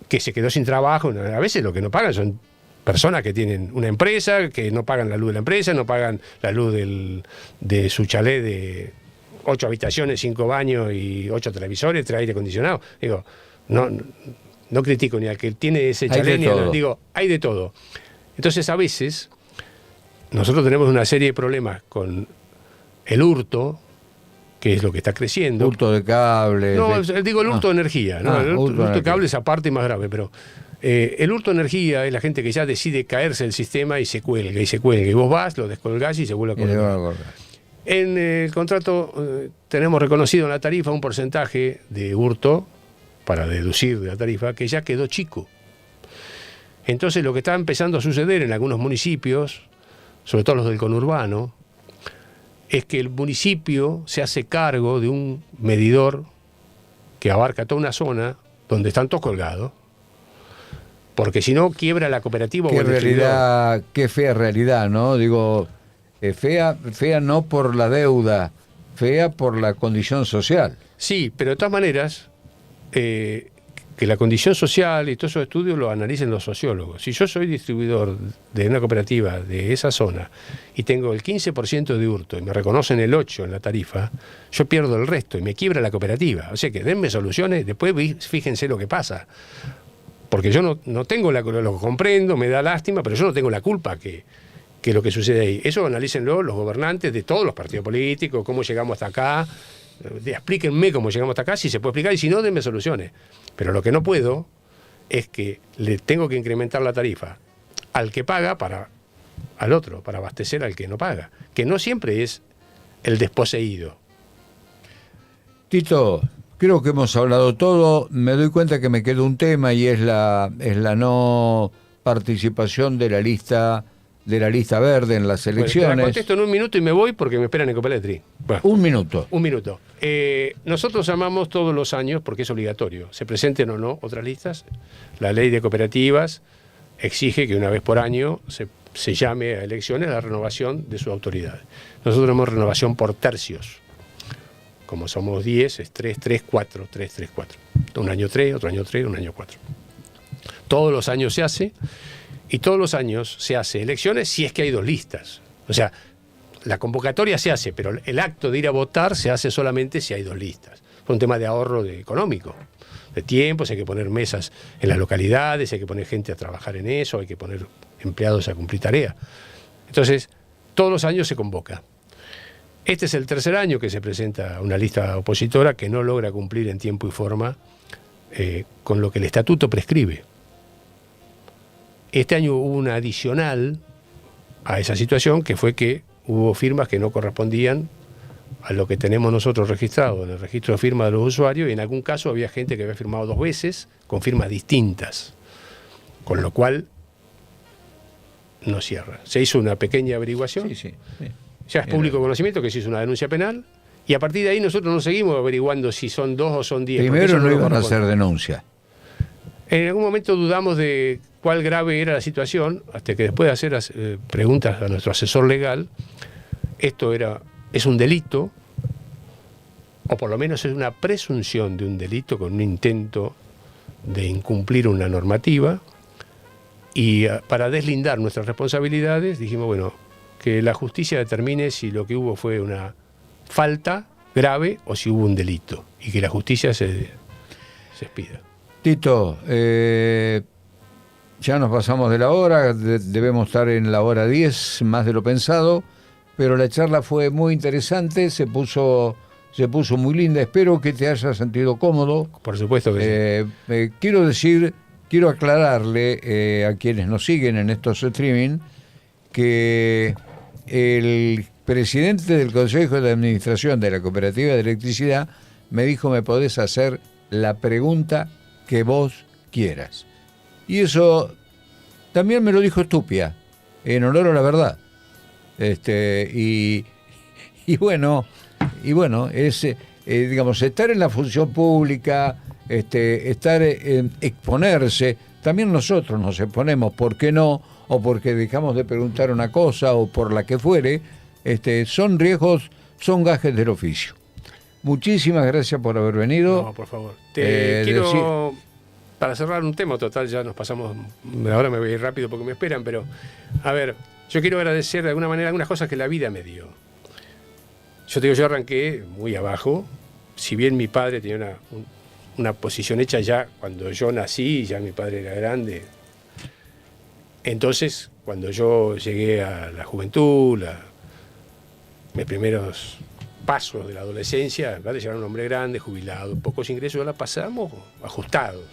que se quedó sin trabajo. A veces lo que no pagan son personas que tienen una empresa, que no pagan la luz de la empresa, no pagan la luz de su chalet de 8 habitaciones, 5 baños y 8 televisores, 3 aire acondicionado. Digo, no critico ni al que tiene ese chalet, ni al, digo, hay de todo. Entonces, a veces, nosotros tenemos una serie de problemas con el hurto, que es lo que está creciendo. Hurto de cable. No, digo el hurto de energía. ¿No? El hurto de cable es aparte y más grave, pero el hurto de energía es la gente que ya decide caerse del sistema y se cuelga, y se cuelga. Y vos vas, lo descolgás y se vuelve a colgar. En el contrato tenemos reconocido en la tarifa un porcentaje de hurto, para deducir de la tarifa, que ya quedó chico. Entonces lo que está empezando a suceder en algunos municipios, sobre todo los del conurbano, es que el municipio se hace cargo de un medidor que abarca toda una zona donde están todos colgados, porque si no quiebra la cooperativa o el realidad, qué fea realidad, ¿no? Digo, fea no por la deuda, fea por la condición social. Sí, pero de todas maneras, que la condición social y todos esos estudios lo analicen los sociólogos. Si yo soy distribuidor de una cooperativa de esa zona y tengo el 15% de hurto y me reconocen el 8% en la tarifa, yo pierdo el resto y me quiebra la cooperativa. O sea que denme soluciones, después fíjense lo que pasa. Porque yo no tengo lo comprendo, me da lástima, pero yo no tengo la culpa que lo que sucede ahí. Eso analícenlo los gobernantes de todos los partidos políticos, cómo llegamos hasta acá. Explíquenme cómo llegamos hasta acá, si se puede explicar, y si no, denme soluciones. Pero lo que no puedo es que le tengo que incrementar la tarifa al que paga al otro, para abastecer al que no paga, que no siempre es el desposeído. Tito, creo que hemos hablado todo. Me doy cuenta que me queda un tema y es la no participación de la lista verde en las elecciones. Bueno, contesto en un minuto y me voy porque me esperan en Copeletri. Bueno, un minuto. Nosotros llamamos todos los años, porque es obligatorio, se presenten o no otras listas. La ley de cooperativas exige que una vez por año se llame a elecciones la renovación de su autoridad. Nosotros tenemos renovación por tercios. Como somos 10, es 3, 3, 4, 3, 3, 4. Un año 3, otro año 3, un año 4. Todos los años se hace. Y todos los años se hace elecciones si es que hay 2 listas. O sea, la convocatoria se hace, pero el acto de ir a votar se hace solamente si hay 2 listas. Por un tema de ahorro económico, de tiempos, hay que poner mesas en las localidades, hay que poner gente a trabajar en eso, hay que poner empleados a cumplir tarea. Entonces, todos los años se convoca. Este es el tercer año que se presenta una lista opositora que no logra cumplir en tiempo y forma con lo que el estatuto prescribe. Este año hubo una adicional a esa situación, que fue que hubo firmas que no correspondían a lo que tenemos nosotros registrado en el registro de firmas de los usuarios, y en algún caso había gente que había firmado 2 veces con firmas distintas, con lo cual no cierra. Se hizo una pequeña averiguación, Sí. Ya es público conocimiento que se hizo una denuncia penal, y a partir de ahí nosotros no seguimos averiguando si son 2 o son 10. Primero no iban a hacer denuncia. En algún momento dudamos de cuál grave era la situación, hasta que después de hacer preguntas a nuestro asesor legal, esto es un delito, o por lo menos es una presunción de un delito con un intento de incumplir una normativa, y para deslindar nuestras responsabilidades dijimos, bueno, que la justicia determine si lo que hubo fue una falta grave o si hubo un delito, y que la justicia se expida. Tito, Ya nos pasamos de la hora, debemos estar en la hora 10, más de lo pensado, pero la charla fue muy interesante, se puso muy linda, espero que te hayas sentido cómodo. Por supuesto que sí. Quiero aclararle a quienes nos siguen en estos streaming que el presidente del Consejo de Administración de la Cooperativa de Electricidad me dijo: me podés hacer la pregunta que vos quieras. Y eso también me lo dijo Estupia, en honor a la verdad. Y bueno, digamos, estar en la función pública, exponerse, también nosotros nos exponemos, ¿por qué no? O porque dejamos de preguntar una cosa o por la que fuere, son riesgos, son gajes del oficio. Muchísimas gracias por haber venido. No, por favor. Quiero, para cerrar un tema, total, ya nos pasamos, ahora me voy a ir rápido porque me esperan, pero, a ver, yo quiero agradecer de alguna manera algunas cosas que la vida me dio. Yo te digo, yo arranqué muy abajo, si bien mi padre tenía una posición hecha ya cuando yo nací, ya mi padre era grande. Entonces, cuando yo llegué a la juventud, mis primeros pasos de la adolescencia, mi padre ya era un hombre grande, jubilado, pocos ingresos, la pasamos ajustados.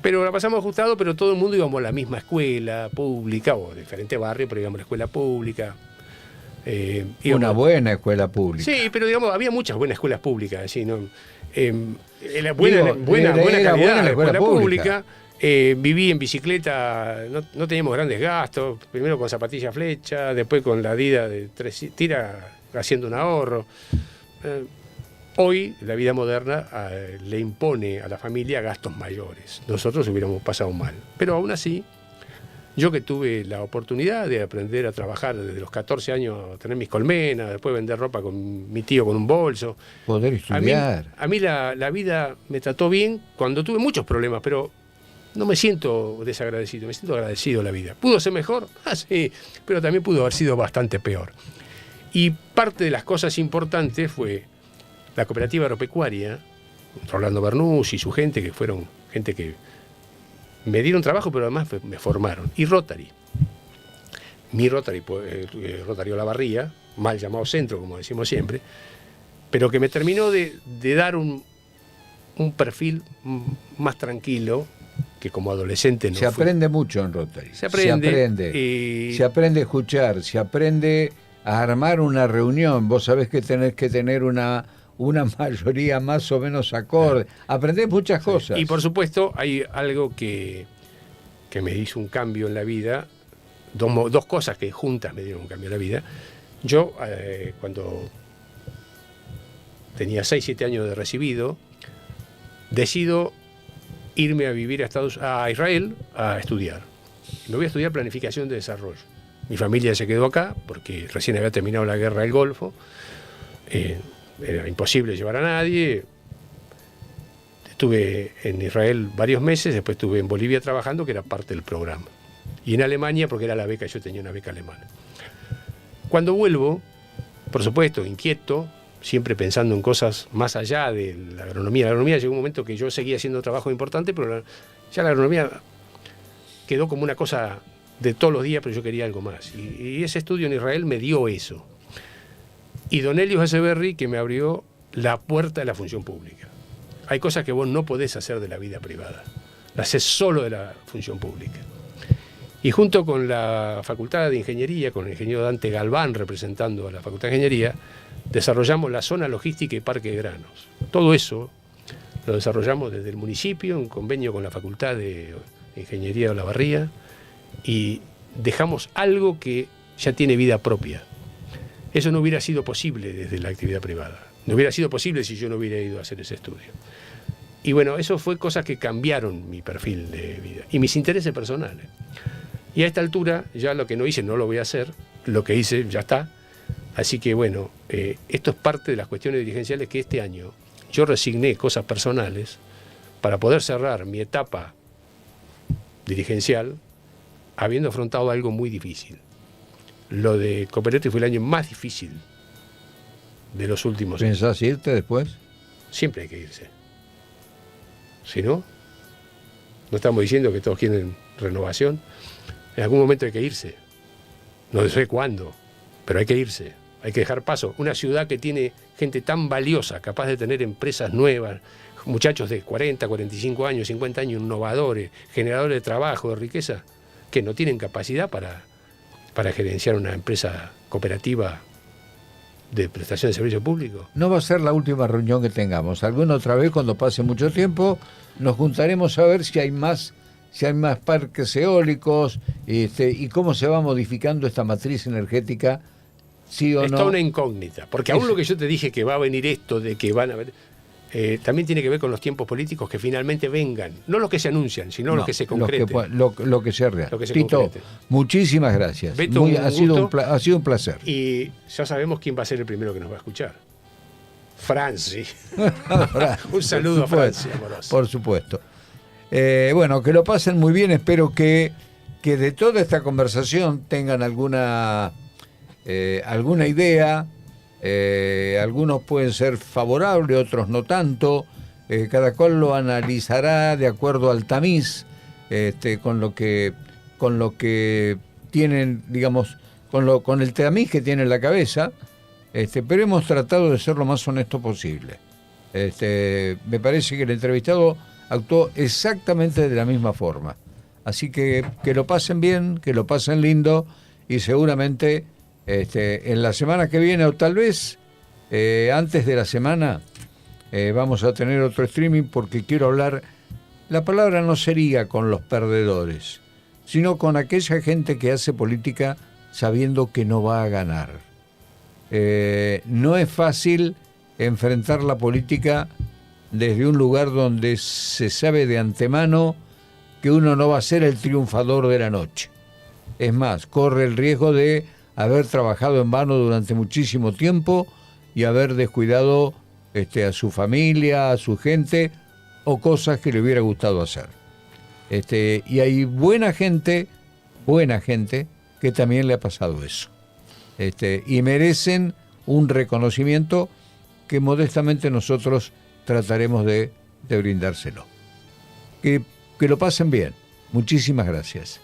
Pero la pasamos ajustados, pero todo el mundo íbamos a la misma escuela pública, o de diferente barrio, pero íbamos a la escuela pública. Una buena escuela pública. Sí, pero digamos, había muchas buenas escuelas públicas, ¿sí? ¿No? Buena calidad de escuela pública. Viví en bicicleta, no teníamos grandes gastos, primero con zapatilla flecha, después con la Adidas de 3 tiras, haciendo un ahorro. Hoy la vida moderna le impone a la familia gastos mayores. Nosotros hubiéramos pasado mal. Pero aún así, yo que tuve la oportunidad de aprender a trabajar desde los 14 años, a tener mis colmenas, después vender ropa con mi tío con un bolso. Poder estudiar. A mí la vida me trató bien cuando tuve muchos problemas, pero no me siento desagradecido, me siento agradecido a la vida. ¿Pudo ser mejor? Sí, pero también pudo haber sido bastante peor. Y parte de las cosas importantes fue la cooperativa agropecuaria, Rolando Bernús y su gente, que fueron gente que me dieron trabajo, pero además me formaron. Y Rotary. Mi Rotary, Rotary Olavarría, mal llamado centro, como decimos siempre, pero que me terminó de dar un perfil más tranquilo, que como adolescente no se aprende mucho en Rotary. Se aprende. Se aprende a escuchar, se aprende a armar una reunión. Vos sabés que tenés que tener una mayoría más o menos acorde. Aprendés muchas cosas. Y por supuesto hay algo que me hizo un cambio en la vida, dos cosas que juntas me dieron un cambio en la vida. Yo, cuando tenía 6-7 años de recibido, decido irme a vivir a Israel a estudiar. Me voy a estudiar planificación de desarrollo. Mi familia se quedó acá porque recién había terminado la guerra del Golfo. Era imposible llevar a nadie. Estuve en Israel varios meses, después estuve en Bolivia trabajando, que era parte del programa. Y en Alemania, porque era la beca, yo tenía una beca alemana. Cuando vuelvo, por supuesto, inquieto, siempre pensando en cosas más allá de la agronomía. La agronomía llegó un momento que yo seguía haciendo trabajo importante, pero ya la agronomía quedó como una cosa de todos los días, pero yo quería algo más. Y ese estudio en Israel me dio eso. Y don Helios Echeverry, que me abrió la puerta de la función pública. Hay cosas que vos no podés hacer de la vida privada. Las haces solo de la función pública. Y junto con la Facultad de Ingeniería, con el ingeniero Dante Galván representando a la Facultad de Ingeniería, desarrollamos la zona logística y parque de granos. Todo eso lo desarrollamos desde el municipio, en convenio con la Facultad de Ingeniería de Olavarría, y dejamos algo que ya tiene vida propia. Eso no hubiera sido posible desde la actividad privada. No hubiera sido posible si yo no hubiera ido a hacer ese estudio. Y bueno, eso fue cosas que cambiaron mi perfil de vida y mis intereses personales. Y a esta altura, ya lo que no hice no lo voy a hacer, lo que hice ya está. Así que bueno, esto es parte de las cuestiones dirigenciales que este año yo resigné cosas personales para poder cerrar mi etapa dirigencial habiendo afrontado algo muy difícil. Lo de Cooperati fue el año más difícil de los últimos años. ¿Pensás irte después? Siempre hay que irse. Si no, no estamos diciendo que todos quieren renovación, en algún momento hay que irse. No sé cuándo, pero hay que irse, hay que dejar paso. Una ciudad que tiene gente tan valiosa, capaz de tener empresas nuevas, muchachos de 40, 45 años, 50 años, innovadores, generadores de trabajo, de riqueza, que no tienen capacidad para gerenciar una empresa cooperativa de prestación de servicio público. No va a ser la última reunión que tengamos. Alguna otra vez, cuando pase mucho tiempo, nos juntaremos a ver si hay más parques eólicos, y cómo se va modificando esta matriz energética, sí o no. Está una incógnita, porque aún lo que yo te dije que va a venir esto, de que van a ver, también tiene que ver con los tiempos políticos que finalmente vengan, no los que se anuncian, sino los que se concreten. Lo que sea real. Lo que se Tito, concrete. muchísimas gracias. Beto, ha sido un placer. Y ya sabemos quién va a ser el primero que nos va a escuchar. Franci. Un saludo a Franci, amoroso. Por supuesto. Bueno, que lo pasen muy bien. Espero que de toda esta conversación tengan alguna idea. Algunos pueden ser favorables, otros no tanto. Cada cual lo analizará de acuerdo al tamiz, con lo que tienen, digamos, con el tamiz que tiene en la cabeza. Pero hemos tratado de ser lo más honesto posible. Me parece que el entrevistado actuó exactamente de la misma forma. Así que lo pasen bien, que lo pasen lindo, y seguramente en la semana que viene, o tal vez antes de la semana, vamos a tener otro streaming, porque quiero hablar. La palabra no sería con los perdedores, sino con aquella gente que hace política sabiendo que no va a ganar. No es fácil enfrentar la política desde un lugar donde se sabe de antemano que uno no va a ser el triunfador de la noche. Es más, corre el riesgo de haber trabajado en vano durante muchísimo tiempo y haber descuidado a su familia, a su gente, o cosas que le hubiera gustado hacer. Y hay buena gente que también le ha pasado eso. Y merecen un reconocimiento que modestamente nosotros trataremos de brindárselo. Que lo pasen bien. Muchísimas gracias.